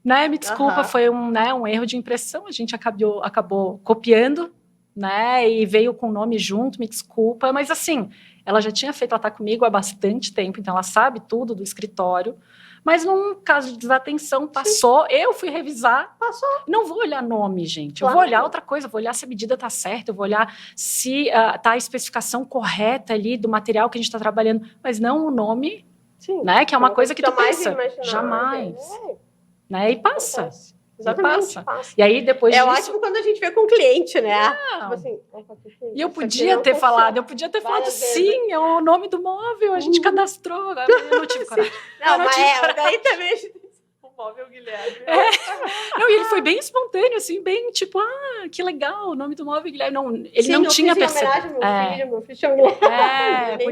Né, me desculpa, foi um erro de impressão. A gente acabou copiando, né? E veio com o nome junto, me desculpa. Mas assim, ela já tinha feito, ela tá comigo há bastante tempo, então ela sabe tudo do escritório. Mas num caso de desatenção, passou, eu fui revisar. Passou. Não vou olhar nome, gente. Eu vou olhar outra coisa, vou olhar se a medida tá certa, eu vou olhar se tá a especificação correta ali do material que a gente está trabalhando, mas não o nome, né? Que é uma coisa que tu pensa. Jamais. Né? E passa. Exatamente. E aí, depois disso... ótimo quando a gente vê com o cliente, né? Tipo assim, e eu podia ter falado, sim, é o nome do móvel, a gente cadastrou, agora eu não tive coragem. Daí também a gente... O móvel Guilherme. Não, e ele foi bem espontâneo, assim, bem tipo, que legal, o nome do móvel Guilherme. Não, ele não tinha percebido. Meu filho chama Guilherme.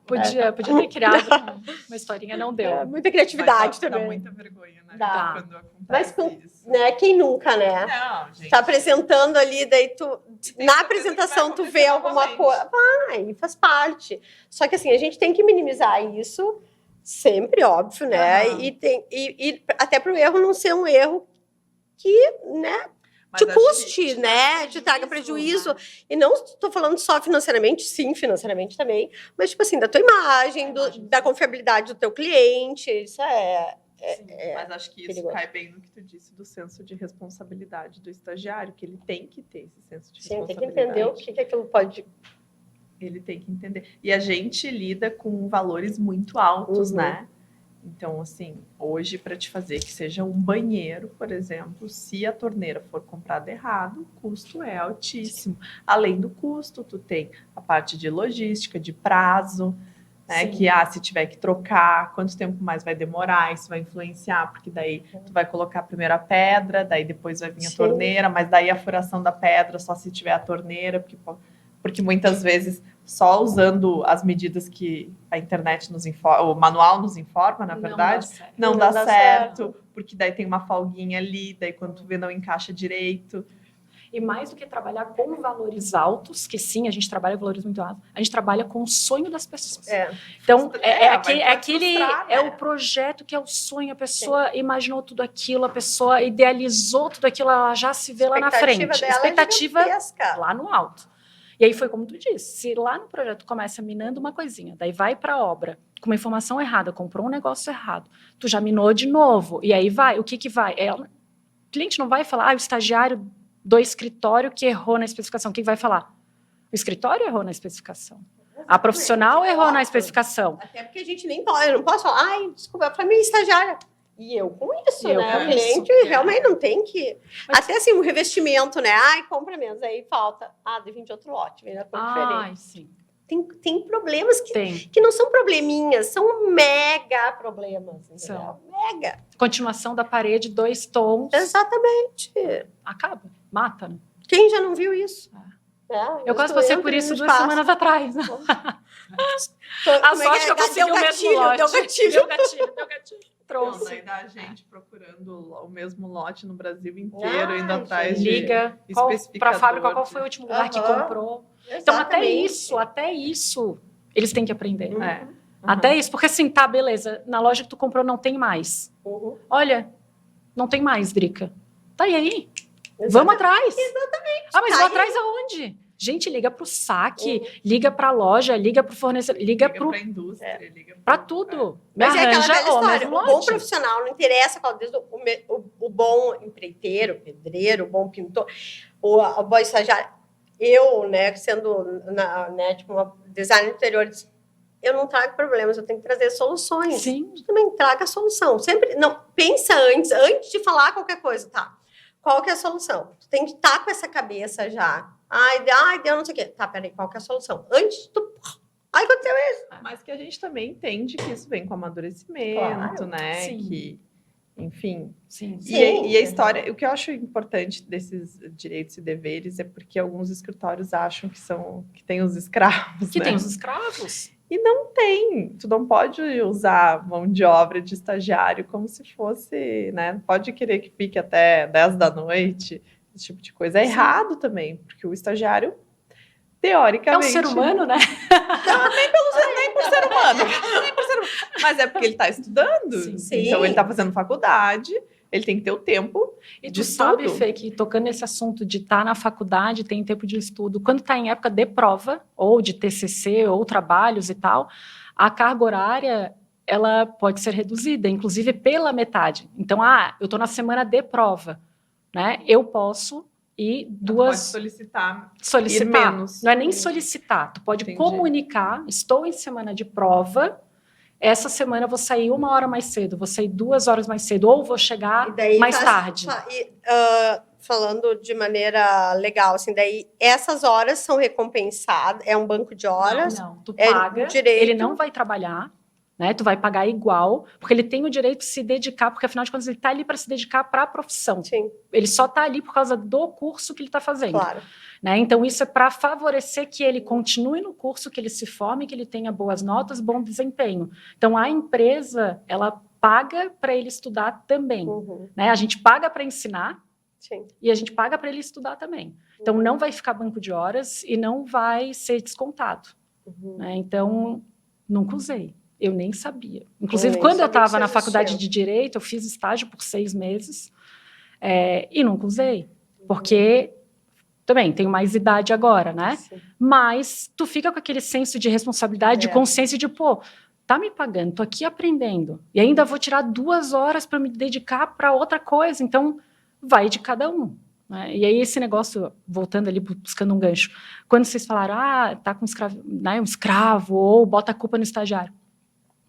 Podia ter criado uma historinha, não deu. Muita criatividade também. Dá muita vergonha, né? Dá. Quando Mas isso. Né, quem nunca, né? Não, gente. Tá apresentando ali, daí na apresentação tu vê alguma coisa. Vai, faz parte. Só que assim, a gente tem que minimizar isso, Sempre, óbvio, né? E até para o erro não ser um erro que, né, te custe, né? Te traga prejuízo. Né? E não estou falando só financeiramente, sim, financeiramente também, mas, tipo assim, da tua imagem, da confiabilidade do teu cliente, isso mas acho que isso perigoso. Cai bem no que tu disse do senso de responsabilidade do estagiário, que ele tem que ter esse senso de responsabilidade. Tem que entender o que aquilo pode... Ele tem que entender. E a gente lida com valores muito altos, né? Então, assim, hoje, para te fazer que seja um banheiro, por exemplo, se a torneira for comprada errado, o custo é altíssimo. Além do custo, tu tem a parte de logística, de prazo, né? Que, se tiver que trocar, quanto tempo mais vai demorar, isso vai influenciar, porque daí tu vai colocar a primeira pedra, daí depois vai vir a torneira, mas daí a furação da pedra só se tiver a torneira, porque muitas vezes só usando as medidas que a internet nos informa, o manual nos informa, na verdade, não dá certo, porque daí tem uma folguinha ali, daí quando tu vê não encaixa direito. E mais do que trabalhar com valores altos, que sim, a gente trabalha com valores muito altos, a gente trabalha com o sonho das pessoas. Então, é o projeto que é o sonho, a pessoa imaginou tudo aquilo, a pessoa idealizou tudo aquilo, ela já se vê lá na frente. Expectativa lá no alto. E aí foi como tu disse, se lá no projeto começa minando uma coisinha, daí vai para a obra com uma informação errada, comprou um negócio errado, tu já minou de novo, e aí vai, o que vai? O cliente não vai falar, o estagiário do escritório que errou na especificação, o que vai falar? O escritório errou na especificação. A profissional errou na especificação. Até porque a gente nem pode, eu não posso falar, desculpa, para mim estagiária. E eu com isso, né? O cliente realmente não tem que... Até assim, um revestimento, né? Compra menos, aí falta. Vem de outro lote, vem da cor diferente. Sim. Tem problemas que não são probleminhas, são mega problemas. São. Mega. Continuação da parede, 2 tons. Exatamente. Acaba, mata, né? Quem já não viu isso? Eu quase passei por isso 2 semanas atrás. A sorte que eu consegui o mesmo lote. Deu gatilho. Trouxe. Daí da gente procurando o mesmo lote no Brasil inteiro, indo atrás liga para a fábrica, qual foi o último lugar que comprou. Exatamente. Então, até isso, eles têm que aprender. Até isso, porque assim, beleza, na loja que tu comprou não tem mais. Olha, não tem mais, Drica. Tá aí. Vamos atrás. Exatamente. Mas vou atrás aonde? Gente, liga para o saque, liga para a loja, liga para o fornecedor, liga para a indústria, para tudo. Mas é aquela velha história, o bom profissional, não interessa qual, desde o bom empreiteiro, pedreiro, o bom pintor, o bom estagiário. Eu, né, sendo tipo uma designer de interiores, eu não trago problemas, eu tenho que trazer soluções. Sim. Eu também trago a solução. Sempre, não, pensa antes de falar qualquer coisa, tá? Qual que é a solução? Tu tem que estar com essa cabeça já. Deu não sei o quê. Tá, peraí, qual que é a solução? Antes tu... aconteceu isso. Mas que a gente também entende que isso vem com amadurecimento, né? Sim. Que, enfim. Sim. E a história... O que eu acho importante desses direitos e deveres é porque alguns escritórios acham que tem os escravos, Que tem os escravos. E não tem. Tu não pode usar mão de obra de estagiário como se fosse, né? Pode querer que fique até 10 da noite, esse tipo de coisa. É errado também, porque o estagiário, teoricamente... É um ser humano, né? Não, nem por ser humano. Mas é porque ele está estudando. Sim. Então, ele está fazendo faculdade, ele tem que ter o tempo e tu sabe, Fê, que tocando nesse assunto de estar na faculdade, tem tempo de estudo, quando está em época de prova, ou de TCC, ou trabalhos e tal, a carga horária, ela pode ser reduzida, inclusive pela metade. Então, eu estou na semana de prova, né? Eu posso ir duas... Pode solicitar. Ir menos. Não é nem solicitar, tu pode comunicar, estou em semana de prova, essa semana eu vou sair 1 hora mais cedo, vou sair 2 horas mais cedo, ou vou chegar mais tarde. Falando de maneira legal, assim, daí essas horas são recompensadas, é um banco de horas. Não, tu paga, ele não vai trabalhar, né? Tu vai pagar igual, porque ele tem o direito de se dedicar, porque afinal de contas ele está ali para se dedicar para a profissão. Sim. Ele só está ali por causa do curso que ele está fazendo. Claro. Né? Então, isso é para favorecer que ele continue no curso, que ele se forme, que ele tenha boas notas, bom desempenho. Então, a empresa, ela paga para ele estudar também. Né? A gente paga para ensinar. Sim. E a gente paga para ele estudar também. Então, não vai ficar banco de horas e não vai ser descontado. Né? Então, nunca usei. Eu nem sabia. Inclusive, quando eu estava na faculdade de Direito, eu fiz estágio por 6 meses e nunca usei. Porque, também, tenho mais idade agora, né? Sim. Mas tu fica com aquele senso de responsabilidade, de consciência de, pô, tá me pagando, tô aqui aprendendo. E ainda vou tirar 2 horas para me dedicar para outra coisa. Então, vai de cada um. Né? E aí, esse negócio, voltando ali, buscando um gancho, quando vocês falaram, tá com um escravo, ou bota a culpa no estagiário.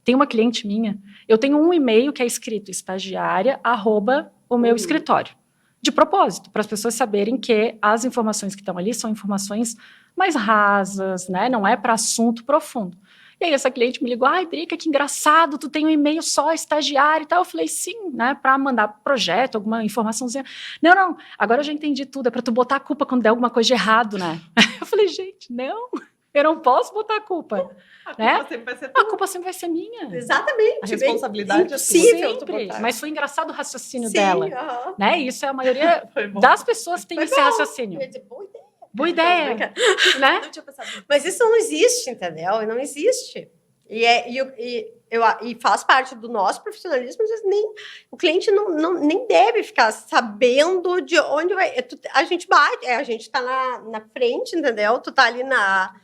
Tem uma cliente minha, eu tenho um e-mail que é escrito estagiária@o meu escritório. De propósito, para as pessoas saberem que as informações que estão ali são informações mais rasas, né? Não é para assunto profundo. E aí essa cliente me ligou, Drica, que engraçado, tu tem um e-mail só, estagiário e tal. Eu falei, sim, né? Para mandar projeto, alguma informaçãozinha. Não, agora eu já entendi tudo, é para tu botar a culpa quando der alguma coisa de errado, né? Eu falei, gente, não, eu não posso botar a culpa. Culpa sempre vai ser tua. A culpa sempre vai ser minha. Exatamente. A responsabilidade é sempre. Mas foi engraçado o raciocínio dela. Né? E isso é a maioria das pessoas que tem esse raciocínio. Boa ideia. Né? Não tinha pensado. Mas isso não existe, entendeu? Não existe. E faz parte do nosso profissionalismo, às vezes o cliente nem deve ficar sabendo de onde vai. A gente bate, a gente tá na frente, entendeu? Tu tá ali na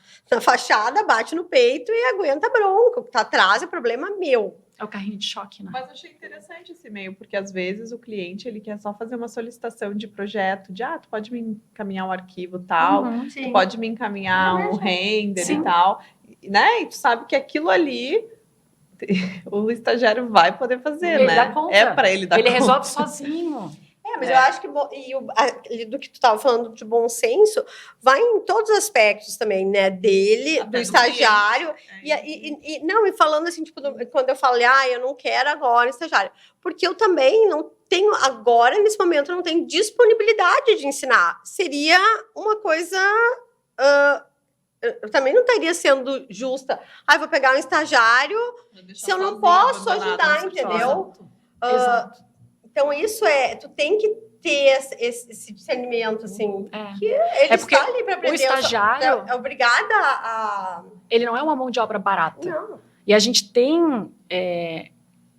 fachada, bate no peito e aguenta a bronca. O que tá atrás é problema meu. É o carrinho de choque, né? Mas eu achei interessante esse e-mail, porque às vezes o cliente ele quer só fazer uma solicitação de projeto, de tu pode me encaminhar um arquivo tal, tu pode me encaminhar um render e tal, né? E tu sabe que aquilo ali o estagiário vai poder fazer, ele né? Dá conta. É para ele dar conta. Ele resolve sozinho. Mas eu acho que do que tu estava falando de bom senso, vai em todos os aspectos também, né? Dele, até do estagiário. E falando assim, tipo, quando eu falei, eu não quero agora estagiário. Porque eu também não tenho, agora, nesse momento, eu não tenho disponibilidade de ensinar. Seria uma coisa... eu também não estaria sendo justa. Vou pegar um estagiário se eu não posso ajudar, entendeu? Exato. Então, isso tu tem que ter esse discernimento, assim, que ele está ali para aprender. O estagiário é obrigada a... Ele não é uma mão de obra barata. Não. E a gente tem,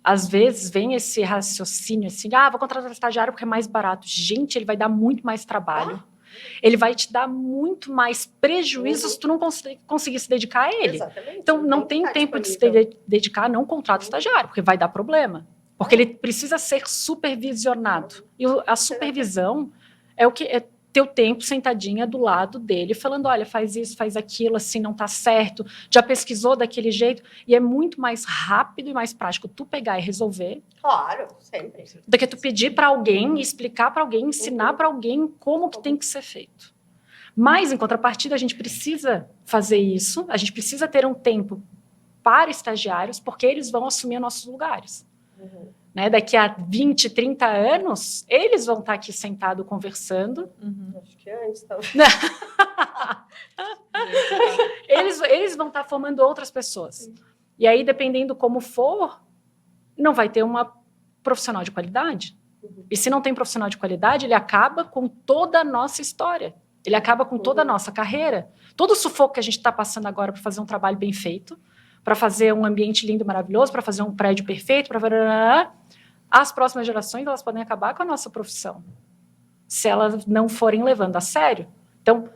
às vezes, vem esse raciocínio assim, vou contratar um estagiário porque é mais barato. Gente, ele vai dar muito mais trabalho. Ele vai te dar muito mais prejuízo se tu não conseguir se dedicar a ele. Exatamente. Então, não tem tempo de se dedicar, não contrata o estagiário, porque vai dar problema. Porque ele precisa ser supervisionado. E a supervisão é o que é teu tempo sentadinha do lado dele, falando, olha, faz isso, faz aquilo, assim, não tá certo, já pesquisou daquele jeito, e é muito mais rápido e mais prático tu pegar e resolver. Claro, sempre. Do que tu pedir para alguém, explicar para alguém, ensinar para alguém como que tem que ser feito. Mas, em contrapartida, a gente precisa fazer isso, a gente precisa ter um tempo para estagiários, porque eles vão assumir nossos lugares. Né? Daqui a 20, 30 anos, eles vão estar aqui sentados conversando. Acho que antes, talvez. Eles vão estar formando outras pessoas. E aí, dependendo como for, não vai ter uma profissional de qualidade. E se não tem profissional de qualidade, ele acaba com toda a nossa história. Ele acaba com toda a nossa carreira. Todo o sufoco que a gente está passando agora para fazer um trabalho bem feito, para fazer um ambiente lindo e maravilhoso, para fazer um prédio perfeito, as próximas gerações elas podem acabar com a nossa profissão, se elas não forem levando a sério. Então,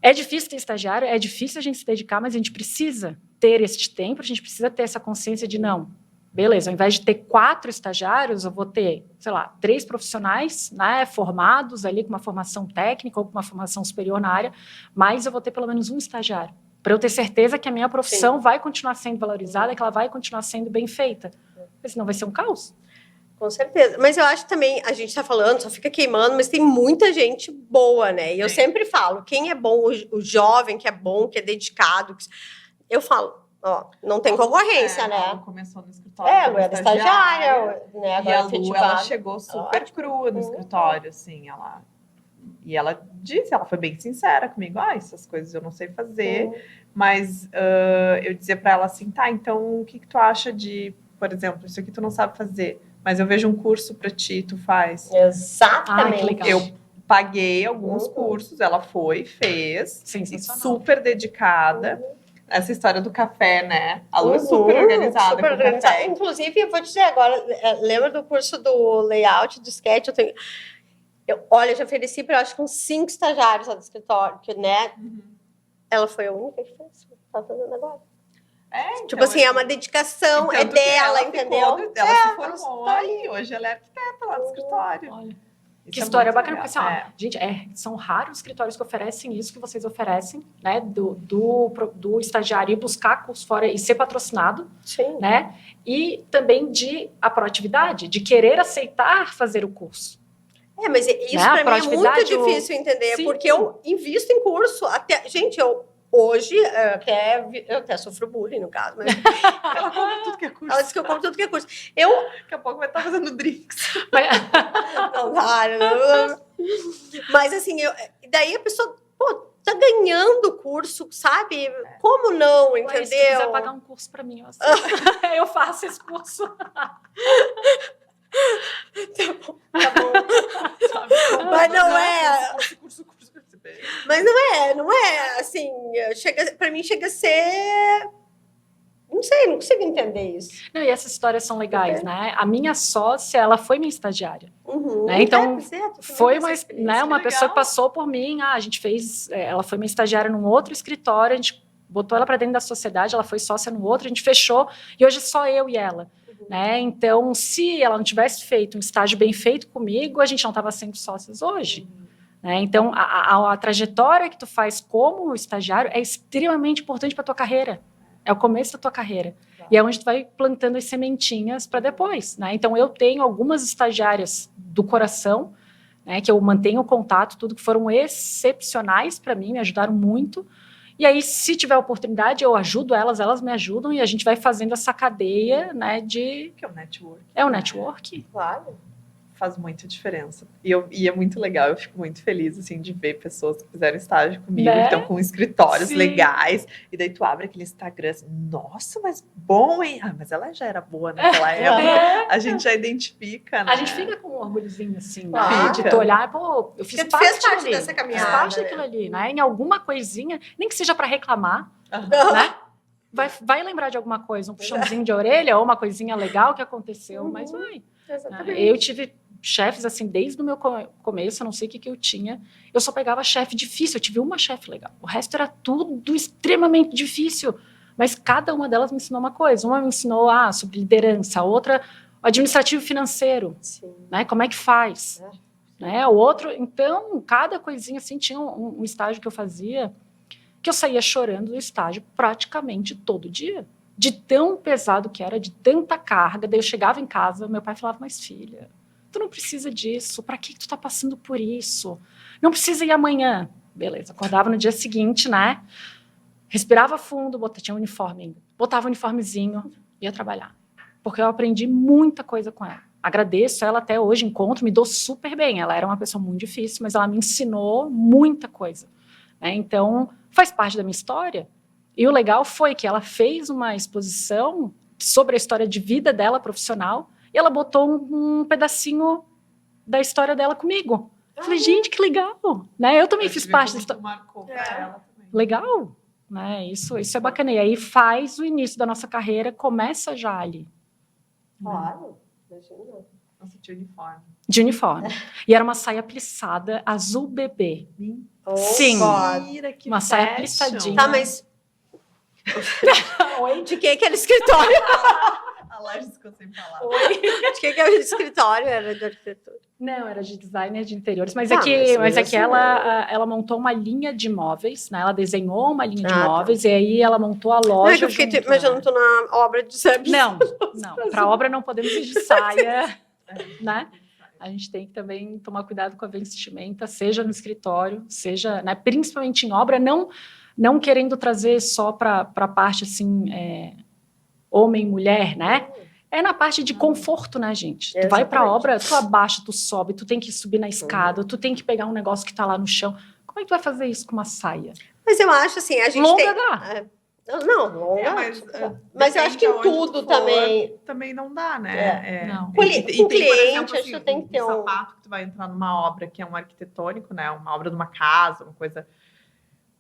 é difícil ter estagiário, é difícil a gente se dedicar, mas a gente precisa ter esse tempo, a gente precisa ter essa consciência de não, beleza, ao invés de ter 4 estagiários, eu vou ter, 3 profissionais, né, formados ali com uma formação técnica ou com uma formação superior na área, mas eu vou ter pelo menos um estagiário, para eu ter certeza que a minha profissão vai continuar sendo valorizada, que ela vai continuar sendo bem feita. Porque senão vai ser um caos. Com certeza. Mas eu acho também, a gente está falando, só fica queimando, mas tem muita gente boa, né? E eu sempre falo, quem é bom, o jovem que é bom, que é dedicado, eu falo, não tem concorrência, né? Ela começou no escritório. Ela era estagiária, né? Agora e a Lu, ela chegou super crua no escritório, assim, E ela disse, ela foi bem sincera comigo, essas coisas eu não sei fazer, mas eu dizia para ela assim, então o que tu acha de, por exemplo, isso aqui tu não sabe fazer, mas eu vejo um curso para ti, tu faz. Exatamente. Legal. Eu paguei alguns cursos, ela foi, fez, super dedicada, essa história do café, né? A Lu é super organizada super com organizada. café. Inclusive, eu vou dizer agora, lembra do curso do layout, do sketch? Olha, eu já ofereci para, acho que uns 5 estagiários lá do escritório, que, né? Ela foi a única que fez. Tá fazendo agora. Então, tipo assim, é uma dedicação, é dela, entendeu? Ela se formou e hoje ela é arquiteta lá do escritório. Olha, Isso que história bacana, legal. porque assim, ó, gente, são raros os escritórios que oferecem isso que vocês oferecem, né, do estagiário ir buscar curso fora e ser patrocinado, Sim. né, e também de a proatividade, de querer aceitar fazer o curso. Mas isso, né, para mim é muito difícil entender, Sim. porque eu invisto em curso, gente, hoje, eu até sofro bullying, no caso. Mas ela compra tudo que é curso. Ela disse que eu compro tudo que é curso. Daqui a pouco vai estar fazendo drinks. Não. Mas assim, daí a pessoa, tá ganhando curso, sabe? Como não, entendeu? Se quiser pagar um curso para mim, eu faço esse curso. Tá bom. Mas não é... Curso. Mas não é, assim, pra mim chega a ser... Não sei, não consigo entender isso. Não, e essas histórias são legais, né? A minha sócia, ela foi minha estagiária. Né? Então, foi uma pessoa que passou por mim. A gente fez... ela foi minha estagiária num outro escritório, a gente botou ela para dentro da sociedade, ela foi sócia no outro, a gente fechou, e hoje é só eu e ela. Né? Então, se ela não tivesse feito um estágio bem feito comigo, a gente não estava sendo sócias hoje. Né? Então, a trajetória que tu faz como estagiário é extremamente importante para a tua carreira. É o começo da tua carreira. E é onde tu vai plantando as sementinhas para depois. Né? Então, eu tenho algumas estagiárias do coração, né, que eu mantenho contato, tudo que foram excepcionais para mim, me ajudaram muito. E aí, se tiver oportunidade, eu ajudo elas me ajudam, e a gente vai fazendo essa cadeia, né, de... Que é o network. É o network. Claro. Faz muita diferença. E é muito legal, eu fico muito feliz, assim, de ver pessoas que fizeram estágio comigo, né? que estão com escritórios Sim. legais, e daí tu abre aquele Instagram assim, nossa, mas bom, hein? Mas ela já era boa naquela época. A gente já identifica, né? A gente fica com um orgulhozinho, assim, Claro. né? De tu olhar, eu fiz parte dessa caminhada. Fiz parte daquilo ali, né? Em alguma coisinha, nem que seja para reclamar, né? Vai lembrar de alguma coisa, um puxãozinho de orelha, ou uma coisinha legal que aconteceu, mas vai. Exatamente. Eu tive chefes, assim, desde o meu começo, eu não sei o que eu tinha, eu só pegava chefe difícil, eu tive uma chefe legal, o resto era tudo extremamente difícil, mas cada uma delas me ensinou uma coisa, uma me ensinou sobre liderança, a outra administrativo financeiro, né, como é que faz, né, o outro, então, cada coisinha, assim, tinha um estágio que eu fazia, que eu saía chorando do estágio praticamente todo dia, de tão pesado que era, de tanta carga, daí eu chegava em casa, meu pai falava, mas filha, tu não precisa disso, para que tu tá passando por isso? Não precisa ir amanhã. Beleza, acordava no dia seguinte, né? Respirava fundo, tinha um uniforme ainda. Botava um uniformezinho, ia trabalhar. Porque eu aprendi muita coisa com ela. Agradeço ela até hoje, encontro, me dou super bem. Ela era uma pessoa muito difícil, mas ela me ensinou muita coisa. Né? Então, faz parte da minha história. E o legal foi que ela fez uma exposição sobre a história de vida dela profissional, e ela botou um pedacinho da história dela comigo. Eu falei, gente, que legal. Né? Eu também fiz parte da história. Marcou pra ela também. Legal. Né? Isso é bacana. E aí faz o início da nossa carreira, começa já ali. Claro. Nossa, de uniforme. De uniforme. E era uma saia plissada, azul bebê. Sim. Mentira, que uma saia plissadinha. Tá, mas... Oi? De quem que era o escritório? A Lages ficou sem palavras. Oi? De quem que era o escritório? Era de arquitetura? Não, era de designer de interiores, mas mas é que assim, ela montou uma linha de móveis, né? Ela desenhou uma linha de móveis, e aí ela montou a loja. Não, mas eu não tô na obra de serviço. Não. Para obra não podemos ir de saia, né? A gente tem que também tomar cuidado com a vestimenta, seja no escritório, seja, né, principalmente em obra, não querendo trazer só para a parte assim, homem e mulher, né? É na parte de conforto, né, gente? Tu vai pra obra, tu abaixa, tu sobe, tu tem que subir na escada, tu tem que pegar um negócio que tá lá no chão. Como é que tu vai fazer isso com uma saia? Mas eu acho assim, a gente longa dá. Não, longa. Mas eu acho que em tudo também. Também não dá, né? Não. Com cliente, acho que tem que ter um sapato que tu vai entrar numa obra que é um arquitetônico, né? Uma obra de uma casa, uma coisa.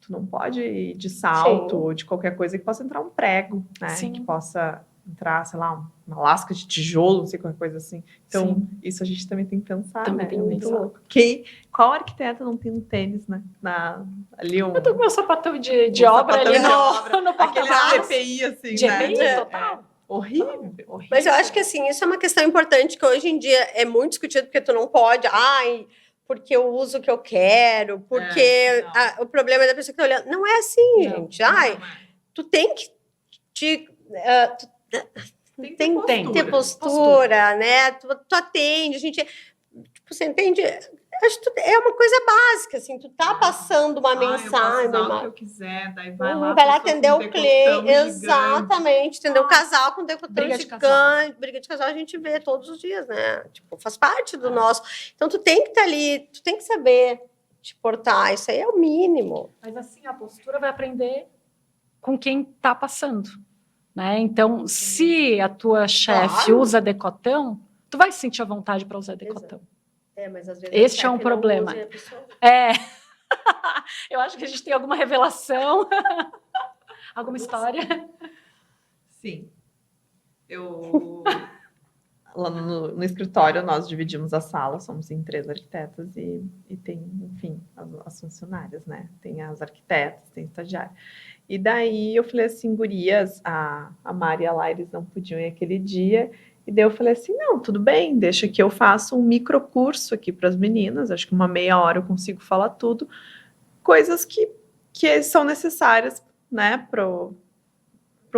tu não pode ir de salto ou de qualquer coisa que possa entrar um prego, né? Sim. Que possa entrar, sei lá, uma lasca de tijolo, não sei, qualquer coisa assim. Então, Sim. isso a gente também tem que pensar, Também né? tem que Muito pensar. louco. Qual arquiteta não tem um tênis, né? Ali um... Eu tô com meu sapatão de obra sapatão ali de obra, no aquele porta-malas. EPI, assim, De né? EPI, total. Horrível. Mas eu acho que, assim, isso é uma questão importante que hoje em dia é muito discutido, porque tu não pode, porque eu uso o que eu quero, porque o problema é da pessoa que tá olhando. Não é assim, gente. Tu tem que tem que ter postura, né? Tu atende, a gente... Tipo, você entende? Acho que é uma coisa básica, assim, tu tá passando uma mensagem. Eu posso usar o que eu quiser, daí vai lá atender o cliente. Exatamente, entendeu? Casal com decotão gigante. Briga de casal a gente vê todos os dias, né? Tipo, faz parte do nosso. Então, tu tem que estar ali, tu tem que saber te portar. Isso aí é o mínimo. Mas, assim, a postura vai aprender com quem tá passando, né? Então, se a tua chefe usa decotão, tu vai sentir a vontade para usar decotão. Mas às vezes este é um problema. Eu acho que a gente tem alguma revelação, alguma história. Sim. Lá no escritório, nós dividimos a sala, somos em 3 arquitetas e tem, enfim, as funcionárias, né? Tem as arquitetas, tem estagiário. E daí eu falei assim, gurias, a Mari e a Laires não podiam ir aquele dia. E daí eu falei assim, não, tudo bem, deixa que eu faça um microcurso aqui para as meninas, acho que uma meia hora eu consigo falar tudo, coisas que são necessárias, né, para um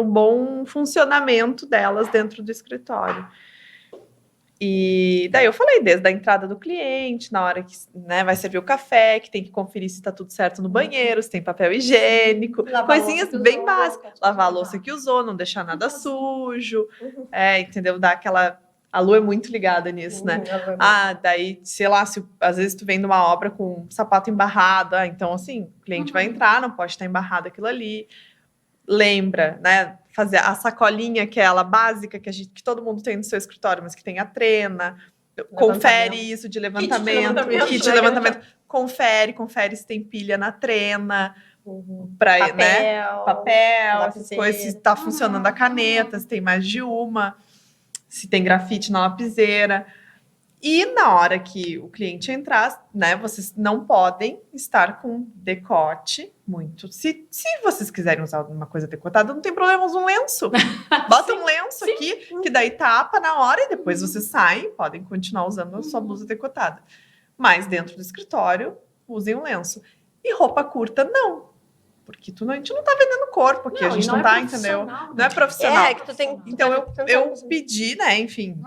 bom funcionamento delas dentro do escritório. E daí eu falei, desde a entrada do cliente, na hora que, né, vai servir o café, que tem que conferir se está tudo certo no banheiro, se tem papel higiênico, coisinhas bem básicas. Lavar a louça que usou, não deixar nada sujo, entendeu? Dar aquela... A Lu é muito ligada nisso, né? Daí, sei lá, às vezes tu vem de uma obra com sapato embarrado, então assim, o cliente vai entrar, não pode estar embarrado aquilo ali. Lembra, né? Fazer a sacolinha, aquela básica que todo mundo tem no seu escritório, mas que tem a trena. Confere isso de levantamento. Kit de levantamento. Confere se tem pilha na trena. Papel, essas coisas. Se está funcionando a caneta, se tem mais de uma. Se tem grafite na lapiseira. E na hora que o cliente entrar, né, vocês não podem estar com decote muito. Se vocês quiserem usar alguma coisa decotada, não tem problema, usa um lenço. Bota um lenço aqui, que daí tapa na hora e depois vocês saem, podem continuar usando a sua blusa decotada. Mas dentro do escritório, usem um lenço. E roupa curta, não. Porque a gente não tá vendendo corpo aqui, a gente não tá, entendeu? Não é profissional. Que tu tem, então eu pedi, né, enfim...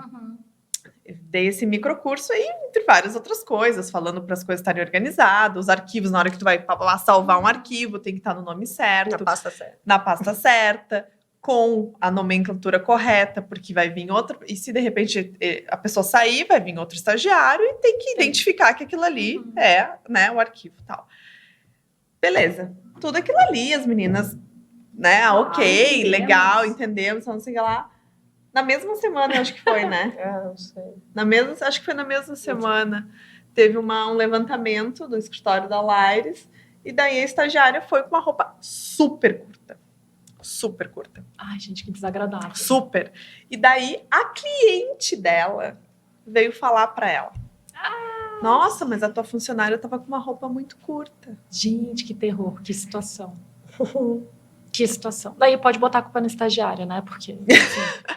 Dei esse microcurso aí, entre várias outras coisas, falando para as coisas estarem organizadas, os arquivos, na hora que tu vai salvar um arquivo, tem que estar no nome certo. Na pasta certa, com a nomenclatura correta, porque vai vir outra... E se, de repente, a pessoa sair, vai vir outro estagiário e tem que identificar que aquilo ali é, né, o arquivo e tal. Beleza. Tudo aquilo ali, as meninas, né, ok, legal, entendemos, não sei o que lá. Na mesma semana, acho que foi, né? Não sei. Acho que foi na mesma semana. Teve um levantamento do escritório da Laires, e daí a estagiária foi com uma roupa super curta. Super curta. Ai, gente, que desagradável. Super. E daí a cliente dela veio falar para ela. Nossa, mas a tua funcionária estava com uma roupa muito curta. Gente, que terror, que situação. Que situação. Daí pode botar a culpa na estagiária, né? Porque... Assim...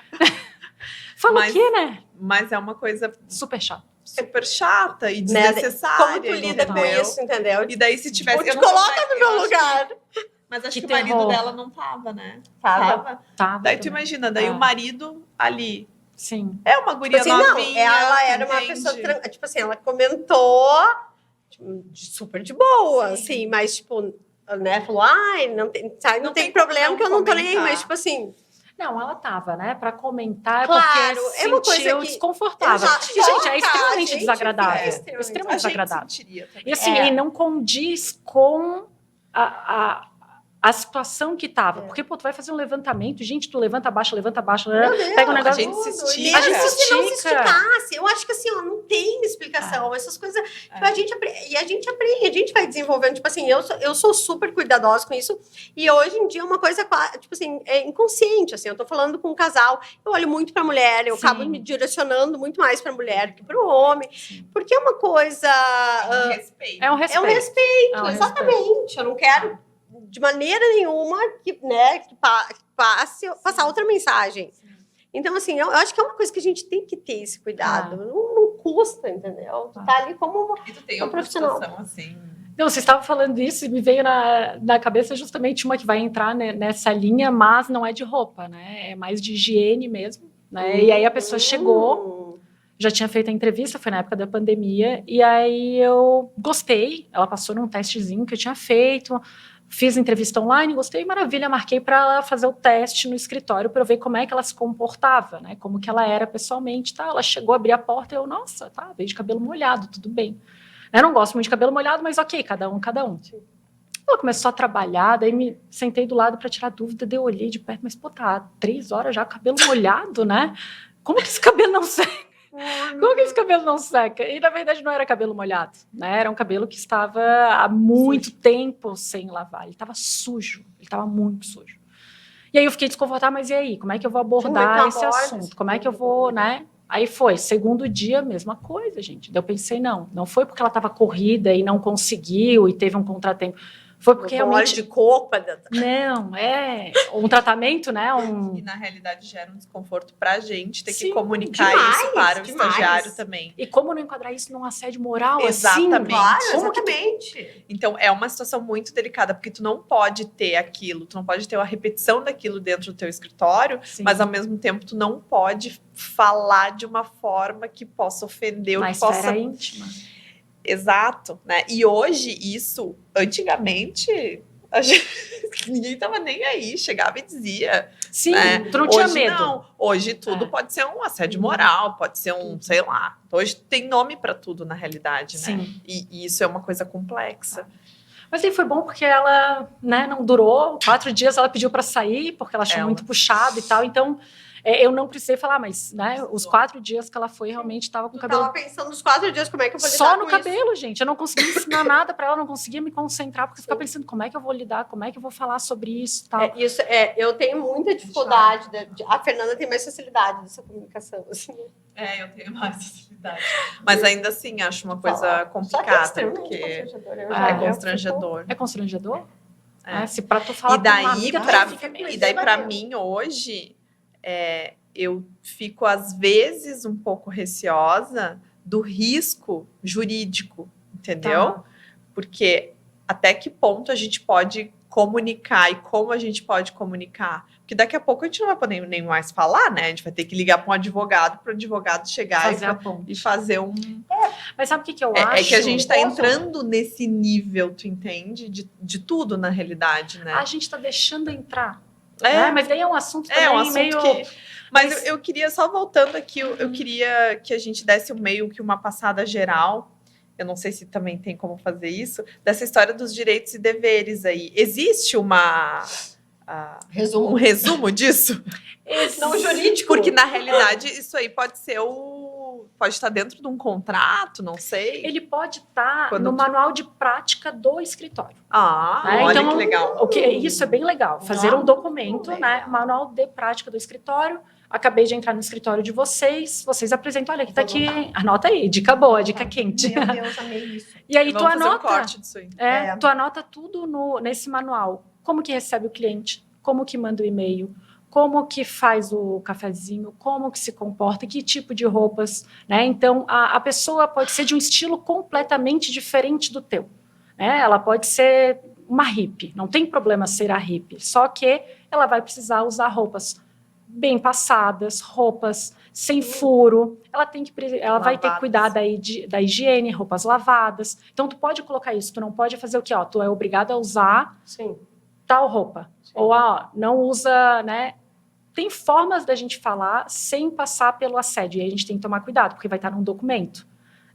Fala o quê, né? Mas é uma coisa super chata. Super chata e desnecessária. Como tu lida com isso, entendeu? E daí se tivesse... Te coloca no meu lugar. Mas acho que o marido dela não tava, né? Tava. Daí tu imagina, daí o marido ali... Sim. É uma guria tipo assim, novinha. Não, ela era uma pessoa... Tipo assim, ela comentou super de boa, assim, mas tipo... Né, falou, não tem problema que eu não tô nem aí, mas tipo assim... Não, ela tava, né, pra comentar, claro, porque é uma coisa sentiu desconfortável. E, gente, é extremamente desagradável. Extremamente desagradável. E assim, ele não condiz com a situação que tava. Porque, pô, tu vai fazer um levantamento, gente, tu levanta, abaixa, Deus, pega um negócio... A gente se estica. A gente se Se não se estica. esticasse, eu acho que assim, ó, não tem explicação. Essas coisas, tipo, a gente aprende, a gente vai desenvolvendo, tipo assim, eu sou super cuidadosa com isso, e hoje em dia é uma coisa, tipo assim, é inconsciente, assim, eu tô falando com um casal, eu olho muito pra mulher, eu acabo me direcionando muito mais pra mulher que pro homem, porque é uma coisa... É um respeito. É um respeito, exatamente. Eu não quero, de maneira nenhuma, que passar outra mensagem. Então, assim, eu acho que é uma coisa que a gente tem que ter esse cuidado. Não custa, entendeu? Tu tá ali como E tu tem uma profissional. situação, assim... Não, vocês estavam falando isso e me veio na cabeça justamente uma que vai entrar nessa linha, mas não é de roupa, né? É mais de higiene mesmo, né? E aí a pessoa chegou... Já tinha feito a entrevista, foi na época da pandemia, e aí eu gostei. Ela passou num testezinho que eu tinha feito, fiz a entrevista online, gostei, maravilha, marquei para ela fazer o teste no escritório para eu ver como é que ela se comportava, né? Como que ela era pessoalmente, tá? Ela chegou a abrir a porta e eu, nossa, tá, veio de cabelo molhado, tudo bem. Eu não gosto muito de cabelo molhado, mas ok, cada um. Ela começou a trabalhar, daí me sentei do lado para tirar dúvida, daí eu olhei de perto, mas pô, tá 3 horas já, cabelo molhado, né? Como que esse cabelo não seca? Como que esse cabelo não seca? E, na verdade, não era cabelo molhado, né? Era um cabelo que estava há muito tempo sem lavar. Ele estava sujo. Ele estava muito sujo. E aí eu fiquei desconfortável, mas e aí? Como é que eu vou abordar esse assunto? Como é que eu vou, né? Aí foi, segundo dia, mesma coisa, gente. Daí eu pensei, não foi porque ela estava corrida e não conseguiu e teve um contratempo. Foi porque realmente... óleo de coco. Não, é um tratamento, né? E na realidade gera um desconforto pra gente ter que Sim, comunicar isso para o estagiário também. E como não enquadrar isso num assédio moral, exatamente. assim? Claro, exatamente. Então é uma situação muito delicada, porque tu não pode ter aquilo, tu não pode ter uma repetição daquilo dentro do teu escritório, mas ao mesmo tempo tu não pode falar de uma forma que possa ofender ou que possa... esfera íntima. Exato, né? E hoje isso, antigamente, ninguém tava nem aí, chegava e dizia. Sim, né? tu não tinha hoje, medo. Não. Hoje tudo pode ser um assédio moral, pode ser um, sei lá. Hoje tem nome para tudo na realidade, né? Sim. E isso é uma coisa complexa. Mas aí foi bom porque ela, né, não durou. 4 dias ela pediu para sair porque ela achou muito puxado e tal. Então eu não precisei falar, mas né, os 4 dias que ela foi realmente estava com o cabelo. Eu tava pensando nos 4 dias como é que eu vou lidar só no com cabelo, isso? gente. Eu não conseguia ensinar nada para ela, não conseguia me concentrar porque eu ficava pensando como é que eu vou lidar, como é que eu vou falar sobre isso, e tal. Eu tenho muita dificuldade. A Fernanda tem mais facilidade dessa comunicação, assim. Eu tenho mais facilidade. Mas ainda assim, acho uma coisa complicada. Porque é constrangedor. É constrangedor? Se pra tu falar e daí, com uma amiga, pra mim, hoje, eu fico, às vezes, um pouco receosa do risco jurídico, entendeu? Tá. Porque até que ponto a gente pode comunicar e como a gente pode comunicar? Porque daqui a pouco a gente não vai poder nem mais falar, né? A gente vai ter que ligar para um advogado, para o advogado chegar e fazer um... Mas sabe o que eu acho? É que a gente está entrando nesse nível, tu entende? De tudo, na realidade, né? A gente está deixando entrar. Né? Mas daí é um assunto também um assunto meio... Mas eu queria, só voltando aqui, eu queria que a gente desse meio que uma passada geral. Eu não sei se também tem como fazer isso, dessa história dos direitos e deveres aí. Existe um resumo disso? Não jurídico. Porque, na realidade, isso aí pode ser pode estar dentro de um contrato, não sei. Ele pode estar no manual de prática do escritório. Né? Olha então, que legal. Isso é bem legal. Fazer um documento, né? Manual de prática do escritório. Acabei de entrar no escritório de vocês apresentam, olha, aqui tá aqui, anota aí, dica boa, dica quente. Meu Deus, amei isso. E aí tu anota, um corte disso aí. Tu anota tudo nesse manual. Como que recebe o cliente, como que manda o e-mail, como que faz o cafezinho, como que se comporta, que tipo de roupas, né? Então, a pessoa pode ser de um estilo completamente diferente do teu, né? Ela pode ser uma hippie, não tem problema ser a hippie, só que ela vai precisar usar roupas bem passadas, roupas sem furo, ela vai ter que cuidar da higiene, roupas lavadas. Então, tu pode colocar isso, tu não pode fazer o quê? Tu é obrigado a usar tal roupa. Sim. Ou, não usa, né? Tem formas da gente falar sem passar pelo assédio, e a gente tem que tomar cuidado, porque vai estar num documento.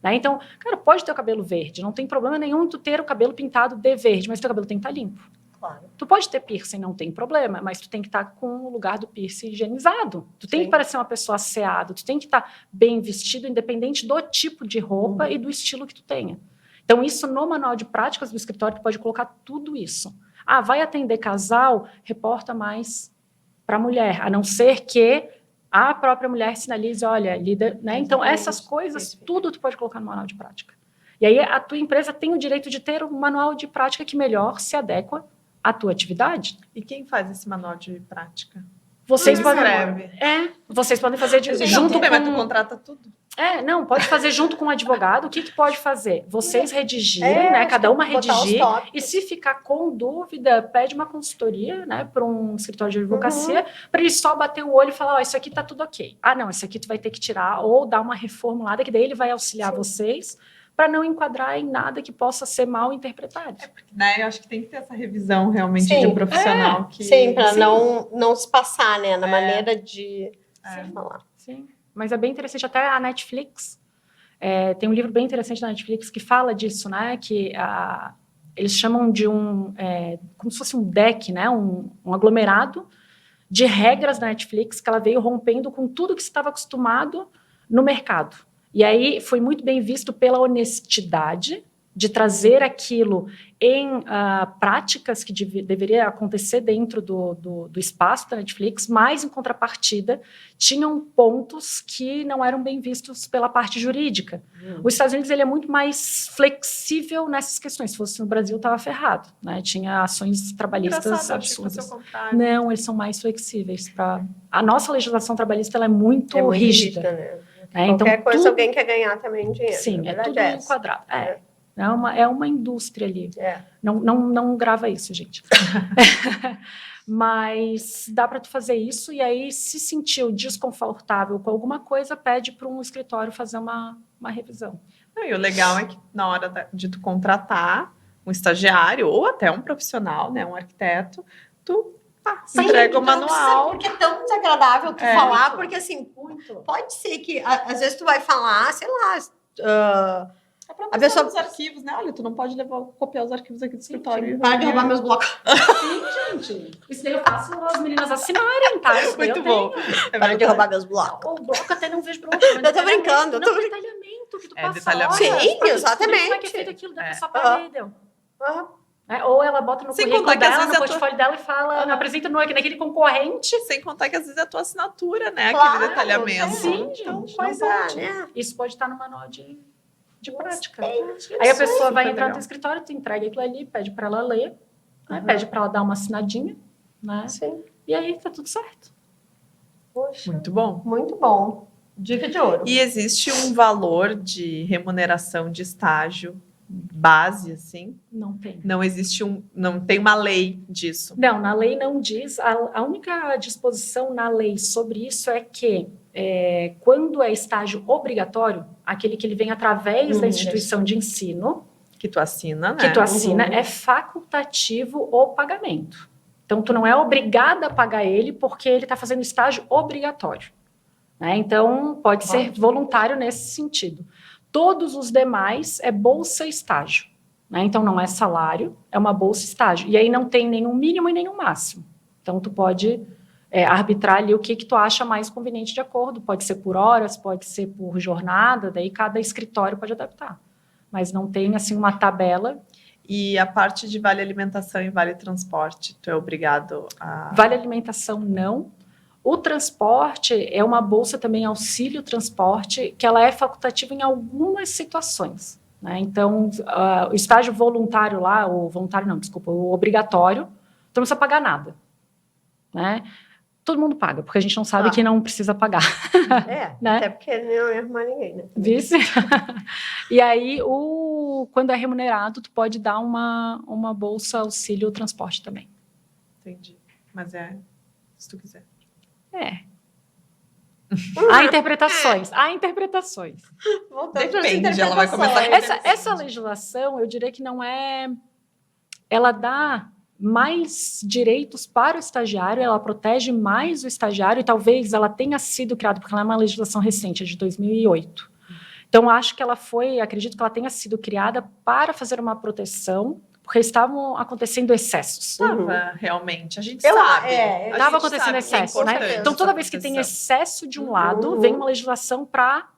Né? Então, cara, pode ter o cabelo verde, não tem problema nenhum tu ter o cabelo pintado de verde, mas teu cabelo tem que estar limpo. Claro. Tu pode ter piercing, não tem problema, mas tu tem que estar com o lugar do piercing higienizado. Tu tem que parecer uma pessoa asseada, tu tem que estar bem vestido, independente do tipo de roupa e do estilo que tu tenha. Então, isso no manual de práticas do escritório, tu pode colocar tudo isso. Ah, vai atender casal, reporta mais para a mulher, a não ser que a própria mulher sinalize, olha, lida, né? Então, essas coisas, tudo tu pode colocar no manual de prática. E aí, a tua empresa tem o direito de ter um manual de prática que melhor se adequa à tua atividade. E quem faz esse manual de prática? Vocês Quem podem, escreve? vocês podem fazer junto com... Mas tu contrata tudo? Não, pode fazer junto com o advogado. O que pode fazer? Vocês redigirem, né? Cada uma redigir. E se ficar com dúvida, pede uma consultoria, né? Para um escritório de advocacia, para ele só bater o olho e falar, isso aqui tá tudo ok. Ah, não, isso aqui tu vai ter que tirar, ou dar uma reformulada, que daí ele vai auxiliar vocês para não enquadrar em nada que possa ser mal interpretado. Porque, né, eu acho que tem que ter essa revisão realmente de um profissional que... Sim, para não se passar, né, na maneira de falar. Sim, mas é bem interessante, até a Netflix, tem um livro bem interessante da Netflix que fala disso, né, que eles chamam de como se fosse um deck, né, um aglomerado de regras da Netflix que ela veio rompendo com tudo que se estava acostumado no mercado. E aí foi muito bem visto pela honestidade de trazer aquilo em práticas que deveria acontecer dentro do espaço da Netflix, mas, em contrapartida, tinham pontos que não eram bem vistos pela parte jurídica. Os Estados Unidos ele é muito mais flexível nessas questões. Se fosse no Brasil, estava ferrado, né? Tinha ações trabalhistas absurdas. Não, eles são mais flexíveis. A nossa legislação trabalhista ela é muito rígida. Né? Então, qualquer coisa, alguém quer ganhar também dinheiro. Sim, é tudo enquadrado. É uma indústria ali. Não grava isso, gente. Mas dá para tu fazer isso e aí, se sentiu desconfortável com alguma coisa, pede para um escritório fazer uma revisão. E o legal é que na hora de tu contratar um estagiário ou até um profissional, né, um arquiteto, tu entrega o manual. Porque é tão desagradável tu falar, porque assim, pode ser que às vezes tu vai falar, sei lá... a pessoa dos arquivos, né? Olha, tu não pode copiar os arquivos aqui do escritório. Para de roubar meus blocos. Sim, gente. Isso daí eu faço as meninas assinarem, tá? Muito bom. Para de roubar meus blocos. O bloco até não vejo bloco. Eu tô brincando. Não, detalhamento que tu passa. Detalhamento. Sim, exatamente. Como é que é feito aquilo da pessoa parede? Uhum. Ou ela bota no currículo dela, no portfólio dela e fala, apresenta naquele concorrente. Sem contar que às vezes é a tua assinatura, né? Claro, aquele detalhamento. Sim, então, gente. Pois é, né? Isso pode estar no manual de prática. Isso Aí a pessoa vai entrar legal. no teu escritório, tu entrega aquilo ali, pede para ela ler, né? Pede para ela dar uma assinadinha, né? Sim. E aí tá tudo certo. Poxa, Muito bom. muito bom. Dica de ouro. E existe um valor de remuneração de estágio base, assim? Não tem. Não tem uma lei disso. Não, na lei não diz. A única disposição na lei sobre isso é que quando é estágio obrigatório, aquele que ele vem através da instituição de ensino, que tu assina, né? É facultativo o pagamento. Então, tu não é obrigada a pagar ele porque ele está fazendo estágio obrigatório. Né? Então, pode ser voluntário nesse sentido. Todos os demais é bolsa estágio. Né? Então, não é salário, é uma bolsa estágio. E aí não tem nenhum mínimo e nenhum máximo. Então, tu pode arbitrar ali o que tu acha mais conveniente de acordo. Pode ser por horas, pode ser por jornada, daí cada escritório pode adaptar. Mas não tem, assim, uma tabela. E a parte de vale alimentação e vale transporte, tu é obrigado a... Vale alimentação, não. O transporte é uma bolsa também, auxílio transporte, que ela é facultativa em algumas situações. Né? Então, o estágio voluntário lá, o obrigatório, tu não precisa pagar nada. Né? Todo mundo paga, porque a gente não sabe que não precisa pagar. Né? Até porque não ia arrumar ninguém, né? Vice? E aí, quando é remunerado, tu pode dar uma bolsa auxílio transporte também. Entendi. Mas se tu quiser. Há interpretações. Depende, ela vai começar a essa legislação, eu diria que não é... Ela dá mais direitos para o estagiário, ela protege mais o estagiário e talvez ela tenha sido criada, porque ela é uma legislação recente, é de 2008. Então, acredito que ela tenha sido criada para fazer uma proteção porque estavam acontecendo excessos. Estava, realmente. A gente sabe. Estava acontecendo excesso, né? Então, toda vez que tem excesso de um lado, vem uma legislação para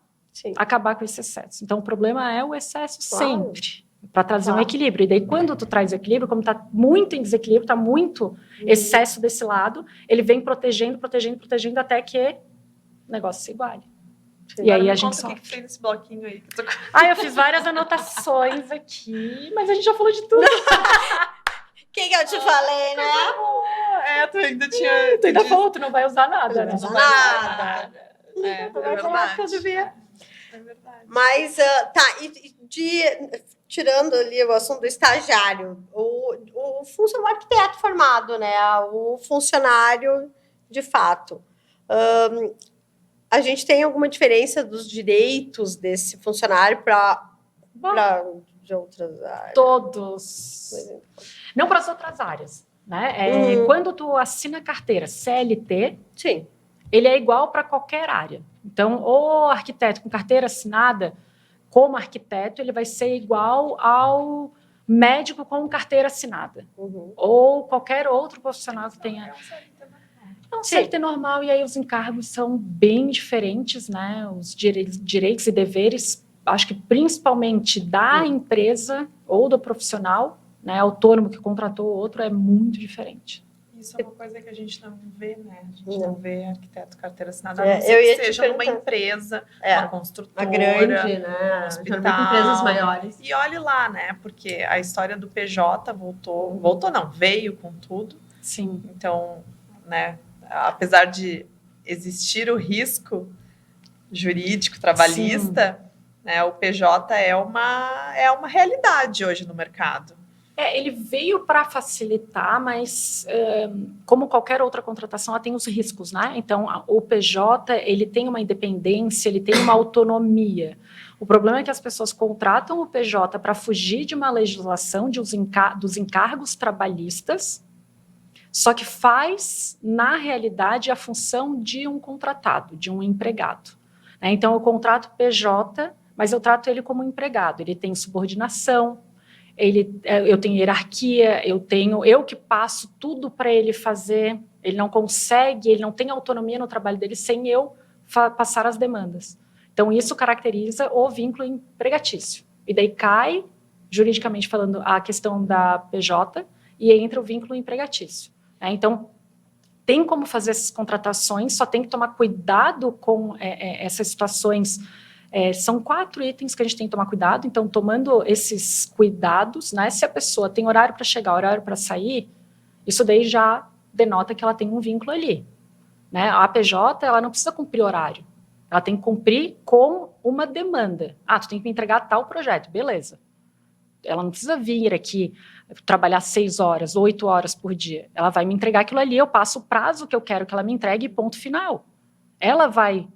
acabar com esse excesso. Então, o problema é o excesso sempre, para trazer um equilíbrio. E daí, quando tu traz o equilíbrio, como está muito em desequilíbrio, está muito excesso desse lado, ele vem protegendo até que o negócio se iguale. E aí a gente sofre. O que fez nesse bloquinho aí? Eu fiz várias anotações aqui, mas a gente já falou de tudo. Que eu te falei, né? Tu ainda tinha... Tu ainda falou, tu não vai usar nada, né? Não vai usar nada. É verdade. Mas, tirando ali o assunto do estagiário, o funcionário arquiteto formado, né? O funcionário de fato. A gente tem alguma diferença dos direitos desse funcionário para de outras áreas? Todos. Não para as outras áreas, né? Quando tu assina carteira CLT, sim, ele é igual para qualquer área. Então, o arquiteto com carteira assinada, como arquiteto, ele vai ser igual ao médico com carteira assinada. Ou qualquer outro profissional que tenha... É um CLT normal, e aí os encargos são bem diferentes, né? Os direitos e deveres, acho que principalmente da empresa ou do profissional, né, autônomo que contratou o outro, é muito diferente. Isso é uma coisa que a gente não vê, né? A gente não vê arquiteto carteira assinada, a não ser que seja numa empresa, uma construtora, uma grande, né? Um hospital, empresas maiores. E olhe lá, né? Porque a história do PJ veio com tudo. Sim. Então, né? Apesar de existir o risco jurídico trabalhista, né, o PJ é uma realidade hoje no mercado. Ele veio para facilitar, mas como qualquer outra contratação, ela tem os riscos, né? Então, o PJ, ele tem uma independência, ele tem uma autonomia. O problema é que as pessoas contratam o PJ para fugir de uma legislação dos encargos trabalhistas, só que faz, na realidade, a função de um contratado, de um empregado. Então, eu contrato PJ, mas eu trato ele como empregado. Ele tem subordinação, eu tenho hierarquia, eu que passo tudo para ele fazer. Ele não consegue, ele não tem autonomia no trabalho dele sem eu passar as demandas. Então, isso caracteriza o vínculo empregatício. E daí cai, juridicamente falando, a questão da PJ e entra o vínculo empregatício. Então, tem como fazer essas contratações, só tem que tomar cuidado com essas situações. São 4 itens que a gente tem que tomar cuidado. Então, tomando esses cuidados, né, se a pessoa tem horário para chegar, horário para sair, isso daí já denota que ela tem um vínculo ali. Né? A PJ, ela não precisa cumprir horário. Ela tem que cumprir com uma demanda. Tu tem que me entregar tal projeto. Beleza. Ela não precisa vir aqui trabalhar 6 horas, 8 horas por dia. Ela vai me entregar aquilo ali, eu passo o prazo que eu quero que ela me entregue e ponto final. Ela vai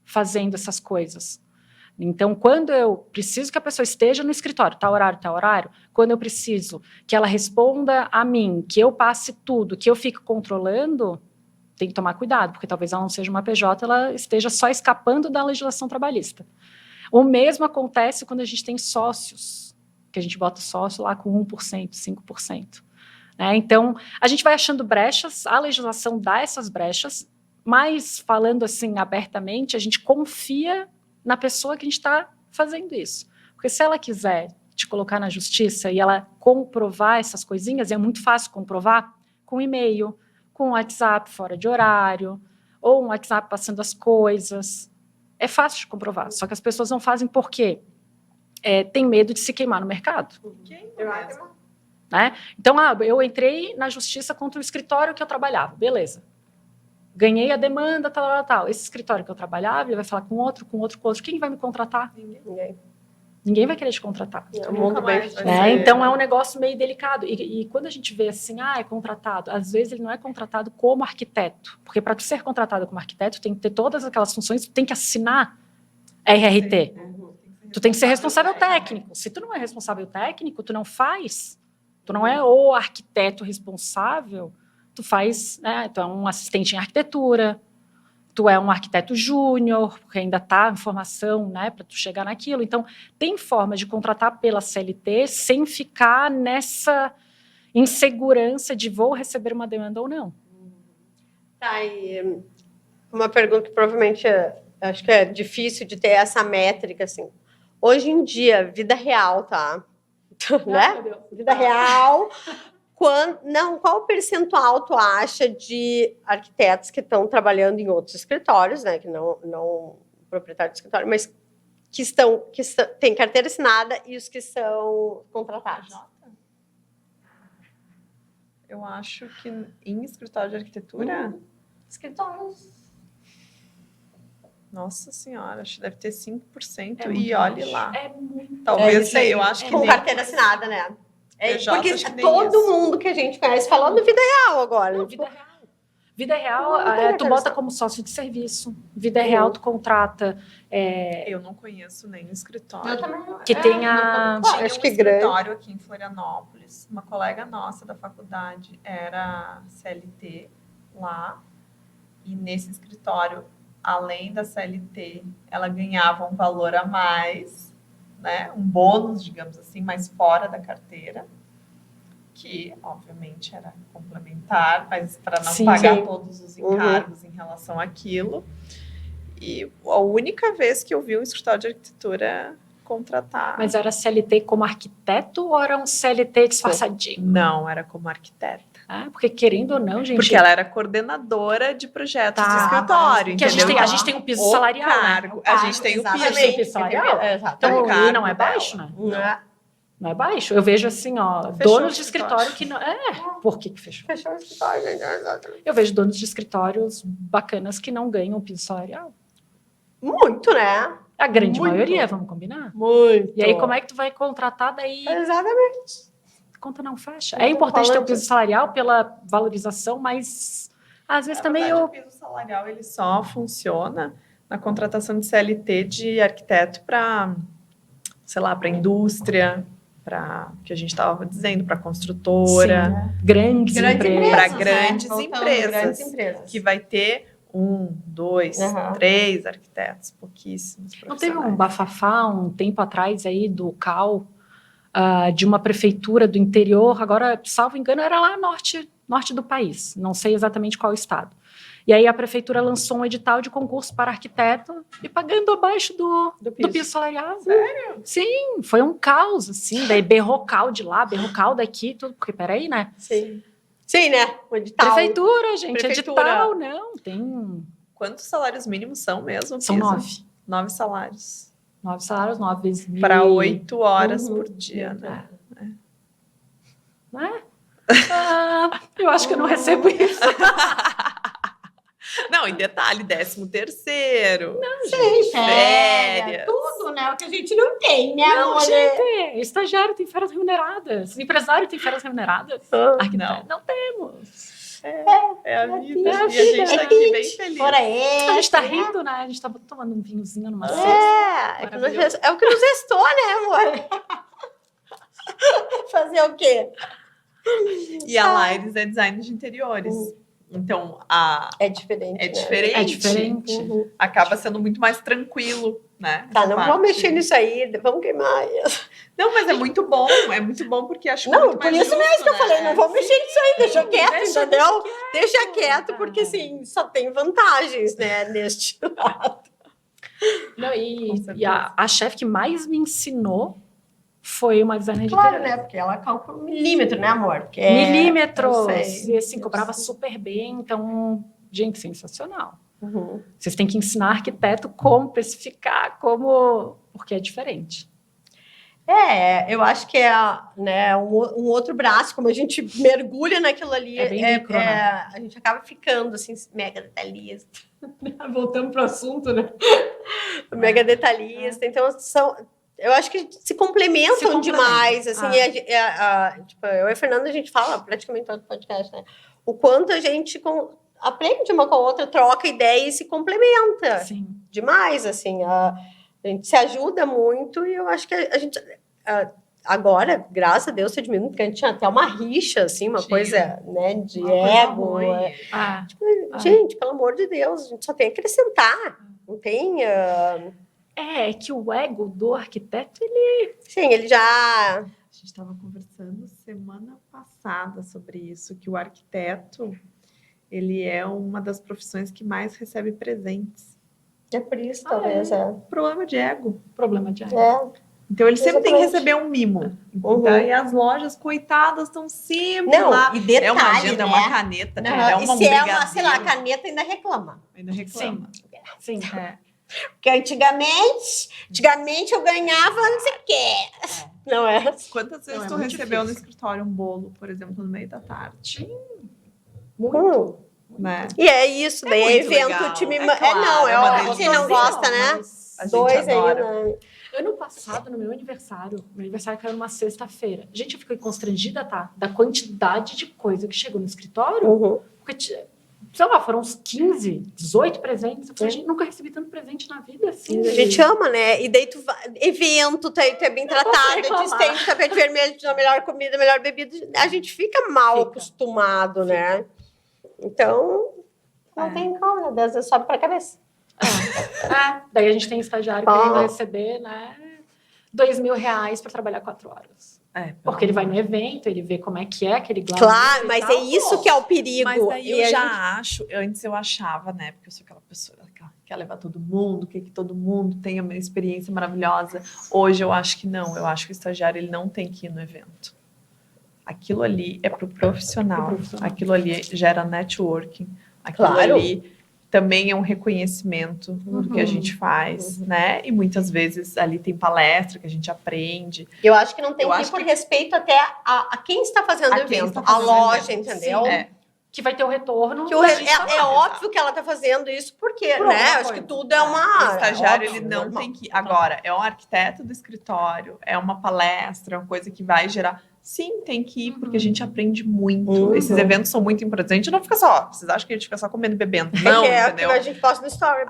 fazendo essas coisas. Então, quando eu preciso que a pessoa esteja no escritório, tal horário, quando eu preciso que ela responda a mim, que eu passe tudo, que eu fique controlando, tem que tomar cuidado, porque talvez ela não seja uma PJ, ela esteja só escapando da legislação trabalhista. O mesmo acontece quando a gente tem sócios, que a gente bota sócio lá com 1%, 5%. Então, a gente vai achando brechas, a legislação dá essas brechas, mas, falando assim abertamente, a gente confia na pessoa que a gente está fazendo isso. Porque se ela quiser te colocar na justiça e ela comprovar essas coisinhas, é muito fácil comprovar com e-mail, com WhatsApp fora de horário, ou um WhatsApp passando as coisas. É fácil de comprovar, só que as pessoas não fazem por quê? Tem medo de se queimar no mercado. Né? Então, eu entrei na justiça contra o escritório que eu trabalhava, beleza. Ganhei a demanda, tal. Esse escritório que eu trabalhava, ele vai falar com outro. Quem vai me contratar? Ninguém vai querer te contratar. Então, é um negócio meio delicado. E quando a gente vê assim, é contratado, às vezes ele não é contratado como arquiteto. Porque para tu ser contratado como arquiteto, tem que ter todas aquelas funções, tu tem que assinar RRT. Tu tem que ser responsável técnico. Se tu não é responsável técnico, tu não faz. Tu não é o arquiteto responsável, tu faz, né? Tu é um assistente em arquitetura, tu é um arquiteto júnior, porque ainda está em formação, né, para tu chegar naquilo. Então, tem forma de contratar pela CLT sem ficar nessa insegurança de vou receber uma demanda ou não. Tá, e uma pergunta que provavelmente acho que é difícil de ter essa métrica, assim. Hoje em dia, vida real, tá? Né? Vida real. Qual o percentual tu acha de arquitetos que estão trabalhando em outros escritórios, né? Que não proprietário de escritório, mas que têm carteira assinada e os que são contratados? Eu acho que em escritório de arquitetura... Escritórios. Nossa senhora, acho que deve ter 5%. É e olhe lá. É muito. Talvez, eu acho que com nem... carteira assinada, né? Porque acho que nem todo isso. mundo que a gente conhece falando vida real agora. Não, vida real. Vida real, tu bota como sócio de serviço. Vida real, tu contrata. Eu não conheço nem escritório. Eu também não. Que tenha... Tinha acho um que escritório aqui em Florianópolis. Uma colega nossa da faculdade era CLT lá. E nesse escritório, além da CLT, ela ganhava um valor a mais, né? Um bônus, digamos assim, mais fora da carteira, que obviamente era complementar, mas para não pagar todos os encargos em relação àquilo. E a única vez que eu vi um escritório de arquitetura contratar... Mas era CLT como arquiteto ou era um CLT disfarçadinho? Não, era como arquiteta. Porque querendo ou não, gente... Porque ela era coordenadora de projetos de escritório, que entendeu? a gente tem um piso salarial, cargo, né? A gente tem o piso salarial. Então, e não é baixo, né? Não é baixo. Eu vejo assim, donos de escritório que não... por que fechou? Fechou o escritório. Eu vejo donos de escritórios bacanas que não ganham o piso salarial. Muito, né? A grande maioria, vamos combinar? Muito. E aí, como é que tu vai contratar daí? Exatamente. Conta não fecha. É importante ter o piso salarial pela valorização, mas às vezes também o piso salarial ele só funciona na contratação de CLT de arquiteto para, sei lá, para indústria, para que a gente estava dizendo, para construtora, grandes empresas, para grandes empresas, que vai ter 1, 2, 3 arquitetos, pouquíssimos. Não teve um bafafá um tempo atrás aí do CAL, de uma prefeitura do interior, agora, salvo engano, era lá norte do país, não sei exatamente qual estado. E aí a prefeitura lançou um edital de concurso para arquiteto e pagando abaixo do piso salarial. Sério? Sim, foi um caos, assim, daí berrou cal de lá, berrou cal daqui, tudo, porque peraí, né? Sim, né? O edital. Prefeitura, gente, edital, não, tem... Quantos salários mínimos são mesmo? São 9. 9 salários. 9 salários, 9 vezes 1.000. Para 8 horas por dia, né? Eu acho que eu não recebo isso. Não, em detalhe, 13º. Não, gente, férias. Tudo, né? O que a gente não tem, né, não, gente, estagiário tem férias remuneradas, empresário tem férias remuneradas. Não temos. É a vida. E a gente tá aqui bem feliz. A gente tá rindo, né? A gente tá tomando um vinhozinho numa sexta. É o que nos restou, né, amor? Fazer o quê? E a Laires é design de interiores. Então, é diferente. É diferente. Acaba sendo muito mais tranquilo, né? Tá, não vamos mexer nisso aí, vamos queimar isso. Não, mas é muito bom porque acho que não, por isso mesmo que eu falei, não vamos mexer nisso aí, deixa quieto, entendeu? Deixa quieto, porque assim, só tem vantagens, né, neste lado. Não, e a chefe que mais me ensinou foi uma designer de interior. Né? Porque ela calcula milímetro, né, amor? Porque milímetros. E assim, cobrava super bem. Então, gente, sensacional. Vocês têm que ensinar arquiteto como precificar, porque é diferente. Eu acho que né, um outro braço, como a gente mergulha naquilo ali, micro, né? A gente acaba ficando assim, mega detalhista. Voltamos para o assunto, né? Mega detalhista. Então, eu acho que se complementam demais, assim, tipo, eu e a Fernanda, a gente fala praticamente todo podcast, né? O quanto a gente aprende uma com a outra, troca ideia e se complementa. Sim. Demais, assim, a gente se ajuda muito e eu acho que a gente agora, graças a Deus, tá diminuindo, porque a gente tinha até uma rixa, assim, uma coisa, né, de uma coisa ego. ruim. Gente, pelo amor de Deus, a gente só tem que acrescentar. Não tem... É que o ego do arquiteto, Sim, ele já... A gente estava conversando semana passada sobre isso, que o arquiteto, ele é uma das profissões que mais recebe presentes. É por isso, talvez, é. Problema de ego. problema de ego. Então, ele sempre tem que Exatamente. receber um mimo. Uhum. Então, e as lojas, coitadas, estão sempre Não, lá. e detalhe, é uma agenda, né? é uma caneta, Não, é uma e se é uma, brigadeiro. sei lá, caneta, ainda reclama. Ainda reclama. Sim. É. Porque antigamente eu ganhava não sei o quê. Não é? Quantas vezes Não, é tu muito recebeu no difícil. escritório um bolo, por exemplo, no meio da tarde? Muito. Né? E é isso, daí é muito evento, legal. o time... Claro, não, é uma óbvio, quem não delícia. gosta, né? Mas A gente Dois aí, adora. né? ano passado, no meu aniversário caiu numa sexta-feira. Gente, eu fiquei constrangida, tá? Da quantidade de coisa que chegou no escritório. Uhum. Porque, sei lá, foram uns 15, 18 presentes. Eu falei, gente, nunca recebi tanto presente na vida assim. A gente ama, né? E daí tu vai, evento, tu é bem tratada, reclamar. tem tapete vermelho, a melhor comida, a melhor bebida. A gente fica mal acostumado, né? Então, não tem como, né? Às vezes sobe pra cabeça. Daí a gente tem estagiário que vai receber, né, R$2.000 para trabalhar 4 horas. Porque ele vai no evento, ele vê como é que é aquele glamour. Claro, mas é isso que é o perigo. Mas daí E eu a já gente- acho, antes eu achava, né? Porque eu sou aquela pessoa que quer levar todo mundo, quer que todo mundo tenha uma experiência maravilhosa. Hoje eu acho que não. Eu acho que o estagiário ele não tem que ir no evento. Aquilo ali é pro profissional. Aquilo ali gera networking. Aquilo Claro. ali também é um reconhecimento do que a gente faz, né? E muitas vezes ali tem palestra que a gente aprende. Eu acho que não tem Eu que ir acho por que- respeito até a quem está fazendo o A quem evento, está a fazendo o loja, evento. entendeu? Sim, é. Que vai ter o retorno. Que o da re- gente é, falar. é óbvio que ela está fazendo isso porque, Por né? alguma Acho que coisa. tudo é uma. O estagiário, óbvio, ele não normal. tem que... Agora, é um arquiteto do escritório, é uma palestra, uma coisa que vai gerar... Sim, tem que ir, porque a gente aprende muito. Uhum. Esses eventos são muito importantes. A gente não fica só... Vocês acham que a gente fica só comendo e bebendo? Não, é o entendeu? que a gente posta no story.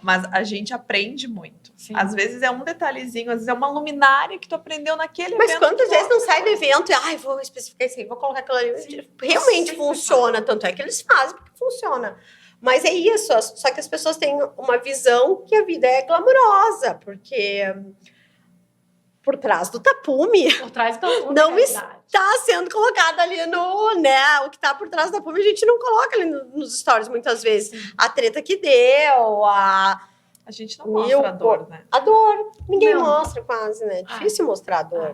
Mas a gente aprende muito. Sim. Às vezes é um detalhezinho, às vezes é uma luminária que tu aprendeu naquele Mas evento. quantas vezes não sai do evento e, ai, vou especificar isso aí, vou colocar aquilo ali. Realmente Sempre funciona, tanto é que eles fazem porque funciona. Mas é isso, só que as pessoas têm uma visão que a vida é glamurosa, porque por trás do tapume Por trás da outra Não realidade. tá sendo colocado ali no, né, o que tá por trás da tapume a gente não coloca ali nos stories muitas vezes. A treta que deu, a gente não mostra a dor, né? A dor. Ninguém Não. mostra quase, né? É difícil mostrar a dor.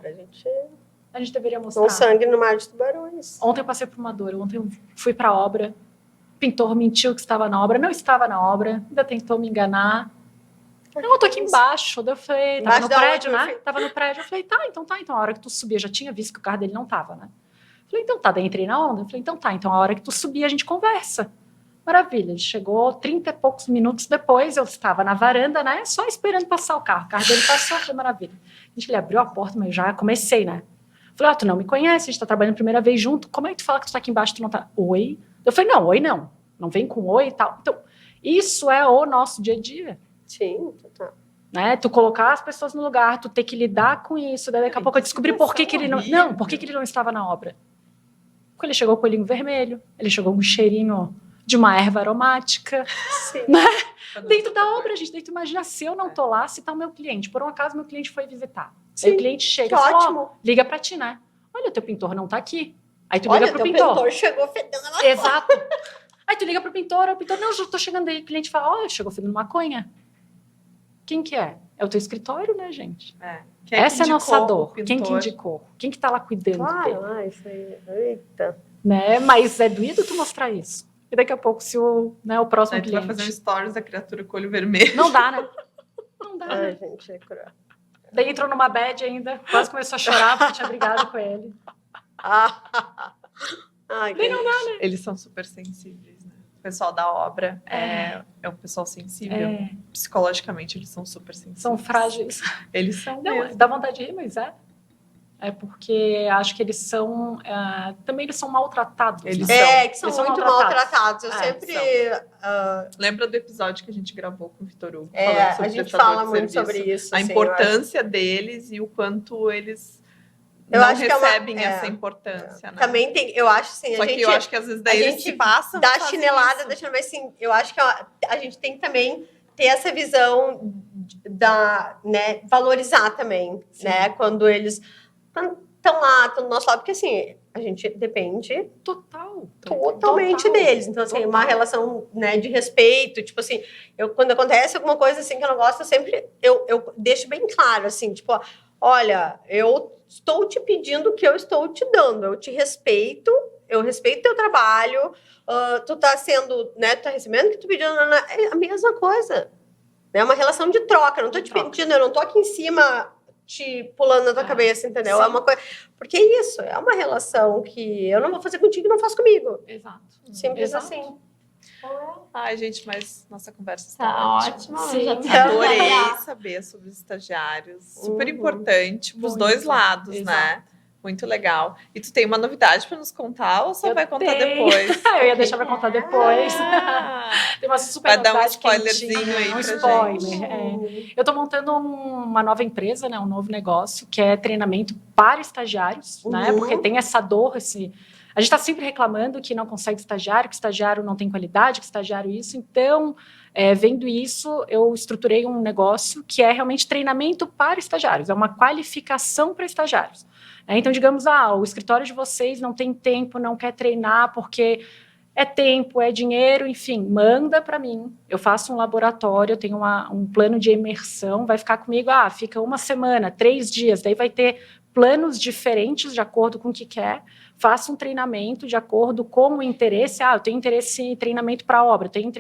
A gente deveria mostrar. Não sangue no mar de tubarões. Ontem eu passei por uma dor. Ontem eu fui para a obra. O pintor mentiu que estava na obra. Não estava na obra. Ainda tentou me enganar. Não, eu tô aqui embaixo. Daí eu falei, tava no prédio, né? Tava no prédio. Eu falei, tá. Então a hora que tu subir, eu já tinha visto que o carro dele não tava, né? Falei, então tá. Daí entrei na onda. Eu falei, então tá. Então a hora que tu subir, a gente conversa. Maravilha. Ele chegou 30 e poucos minutos depois. Eu estava na varanda, né? Só esperando passar o carro. O carro dele passou. Foi maravilha. Gente, ele abriu a porta, mas eu já comecei, né? Falei, tu não me conhece, a gente tá trabalhando a primeira vez junto. Como é que tu fala que tu tá aqui embaixo, tu não tá? Oi? Eu falei, não, oi não. Não vem com oi e tal. Então, isso é o nosso dia a dia. Sim, total. Né? Tu colocar as pessoas no lugar, tu ter que lidar com isso. Daí daqui a pouco eu descobri por que ele não... Não, por que ele não estava na obra. Porque ele chegou com o olhinho vermelho, ele chegou com um cheirinho de uma erva aromática. Sim. Né? Dentro da obra, gente. Daí tu imagina se eu não tô lá, se tá o meu cliente. Por um acaso, meu cliente foi visitar. Sim, aí o cliente chega e fala, ótimo. Liga pra ti, né? Olha, teu pintor não tá aqui. Aí tu Olha, liga pro teu pintor. chegou fedendo na Exato. Aí tu liga pro pintor, o pintor, não, já tô chegando aí. O cliente fala, olha, chegou fedendo maconha. Quem que é? É o teu escritório, né, gente? Essa é a nossa dor. Quem que indicou? Quem que tá lá cuidando dele? Claro, isso aí. Eita. Né? Mas é doído tu mostrar isso. E daqui a pouco, se o próximo Aí tu cliente... vai fazer um stories da criatura com o olho vermelho. Não dá, né? Não dá, Ai, né? gente, é cruel. Daí entrou numa bad ainda, quase começou a chorar porque tinha brigado com ele. Ai, Daí não dá, né? Eles são super sensíveis, né? O pessoal da obra é um pessoal sensível. Psicologicamente, eles são super sensíveis. São frágeis. Eles são Não, mesmo. dá vontade de rir, mas é. é porque acho que eles são também eles são maltratados. Eles que são Eles são muito maltratados. maltratados. Eu sempre... Lembra do episódio que a gente gravou com o Vitor Hugo? a gente fala muito sobre isso. A assim, importância deles e o quanto eles Eu não acho que recebem essa importância. Né? Também tem, eu acho assim, Só que eu acho que às vezes daí eles se passam. Dá chinelada, mas assim, eu acho que a gente tem que também ter essa visão né, valorizar também, né? Quando eles estão lá, estão do nosso lado, porque assim, a gente depende totalmente deles. Então, assim, uma relação, né, de respeito, tipo assim, quando acontece alguma coisa assim que eu não gosto, eu deixo bem claro, assim, tipo, olha, eu estou te pedindo o que eu estou te dando, eu te respeito, eu respeito teu trabalho, tu tá sendo, né, tu tá recebendo o que tu pedindo, é a mesma coisa. É uma relação de troca, eu não tô te pedindo, eu não tô aqui em cima te pulando na tua cabeça, entendeu? Sim. É uma coisa. Porque é isso, é uma relação que eu não vou fazer contigo e não faço comigo. Exato. Simples assim. Ai, gente, mas nossa conversa está ótima. Sim. Adorei saber sobre os estagiários. Super importante para os dois lados, né? Muito legal. E tu tem uma novidade para nos contar ou só vai contar depois? Eu ia deixar para contar depois. Tem uma super vai dar um novidade spoilerzinho aí um pra spoiler. gente. Eu estou montando uma nova empresa, né, um novo negócio, que é treinamento para estagiários, né? Porque tem essa dor, a gente está sempre reclamando que não consegue estagiário, que estagiário não tem qualidade, que estagiário isso. Então, vendo isso, eu estruturei um negócio que é realmente treinamento para estagiários, é uma qualificação para estagiários. Então, digamos, o escritório de vocês não tem tempo, não quer treinar porque é tempo, é dinheiro, enfim, manda para mim. Eu faço um laboratório, eu tenho um plano de imersão, vai ficar comigo, fica 1 semana, 3 dias, daí vai ter planos diferentes de acordo com o que quer. Faça um treinamento de acordo com o interesse. Eu tenho interesse em treinamento para obra, eu tenho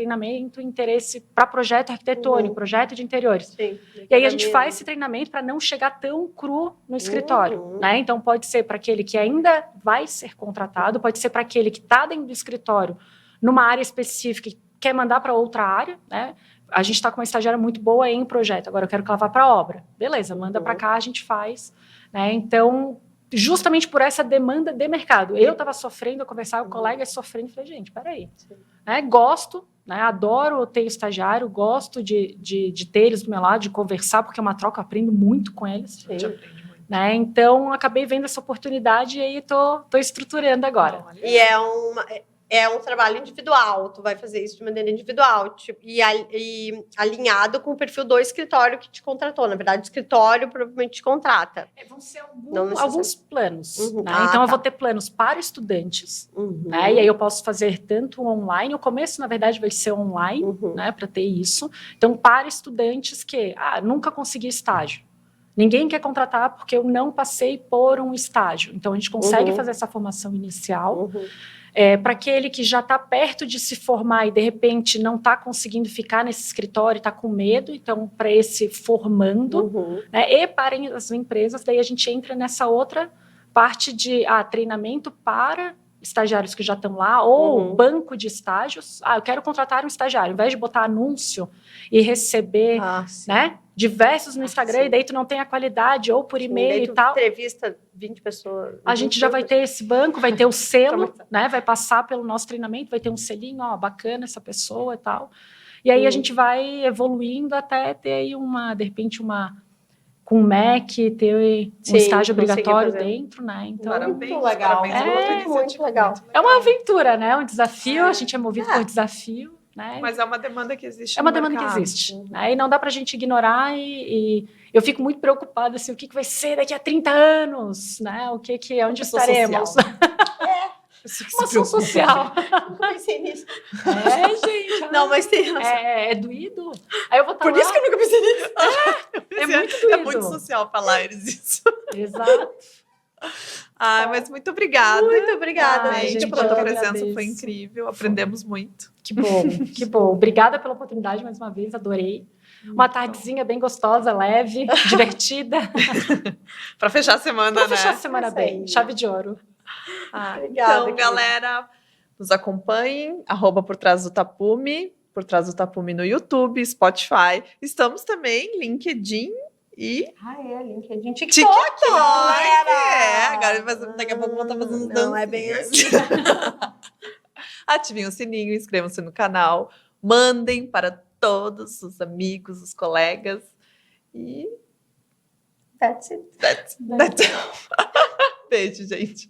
interesse para projeto arquitetônico, projeto de interiores. Sim, e aí a gente faz esse treinamento para não chegar tão cru no escritório. Né? Então, pode ser para aquele que ainda vai ser contratado, pode ser para aquele que está dentro do escritório, numa área específica e quer mandar para outra área. Né? A gente está com uma estagiária muito boa em projeto, agora eu quero que ela vá para a obra. Beleza, manda para cá, a gente faz. Né? Então, justamente por essa demanda de mercado. Eu estava sofrendo, eu conversava com colegas sofrendo, falei, gente, peraí. Né? Gosto, né? Adoro ter estagiário, gosto de ter eles do meu lado, de conversar, porque é uma troca, eu aprendo muito com eles. Né? Então, acabei vendo essa oportunidade e aí estou estruturando agora. E é um trabalho individual, tu vai fazer isso de maneira individual, tipo, e alinhado com o perfil do escritório que te contratou. Na verdade, o escritório provavelmente te contrata. Vão ser alguns planos. Né? Então, eu vou ter planos para estudantes, né? E aí eu posso fazer tanto online, o começo, na verdade, vai ser online, né? Para ter isso. Então, para estudantes que nunca consegui estágio. Ninguém quer contratar porque eu não passei por um estágio. Então, a gente consegue fazer essa formação inicial. Para aquele que já está perto de se formar e, de repente, não está conseguindo ficar nesse escritório, está com medo, então, para esse formando, né? E para as empresas, daí a gente entra nessa outra parte de treinamento para estagiários que já estão lá, ou banco de estágios. Eu quero contratar um estagiário, ao invés de botar anúncio e receber né, diversos no Instagram, e daí tu não tem a qualidade, ou por e-mail e tal. Entrevista 20 pessoas. A gente já vai ter esse banco, vai ter o selo, né, vai passar pelo nosso treinamento, vai ter um selinho, bacana essa pessoa e tal. E aí a gente vai evoluindo até ter aí de repente, com o MEC, ter um estágio obrigatório dentro, né? Então, muito legal. Muito legal. É uma aventura, né? Um desafio, a gente é movido por desafio, né? Mas é uma demanda que existe. É uma demanda que existe. Né? E não dá pra gente ignorar e eu fico muito preocupada, assim, o que vai ser daqui a 30 anos, né? Onde estaremos? Uma ação social. Nunca pensei nisso. Gente. Não, mas tem é doído. Aí eu vou estar Por isso que eu nunca pensei nisso. É muito doído. É muito social falar eles isso. Exato. Mas muito obrigada. Muito obrigada, gente, pela tua presença, foi incrível. Aprendemos muito. Que bom, que bom. Obrigada pela oportunidade mais uma vez, adorei. Uma tardezinha bem gostosa, leve, divertida. Para fechar a semana, né? Para fechar a semana bem. Chave de ouro. Obrigada, então, galera, nos acompanhem, @por trás do Tapume, por trás do Tapume no YouTube, Spotify. Estamos também LinkedIn E LinkedIn, TikTok, galera! agora daqui a pouco vão estar fazendo dança. Não é bem assim. Ativem o sininho, inscrevam-se no canal, mandem para todos os amigos, os colegas. E That's it. that's all. Beijo, gente.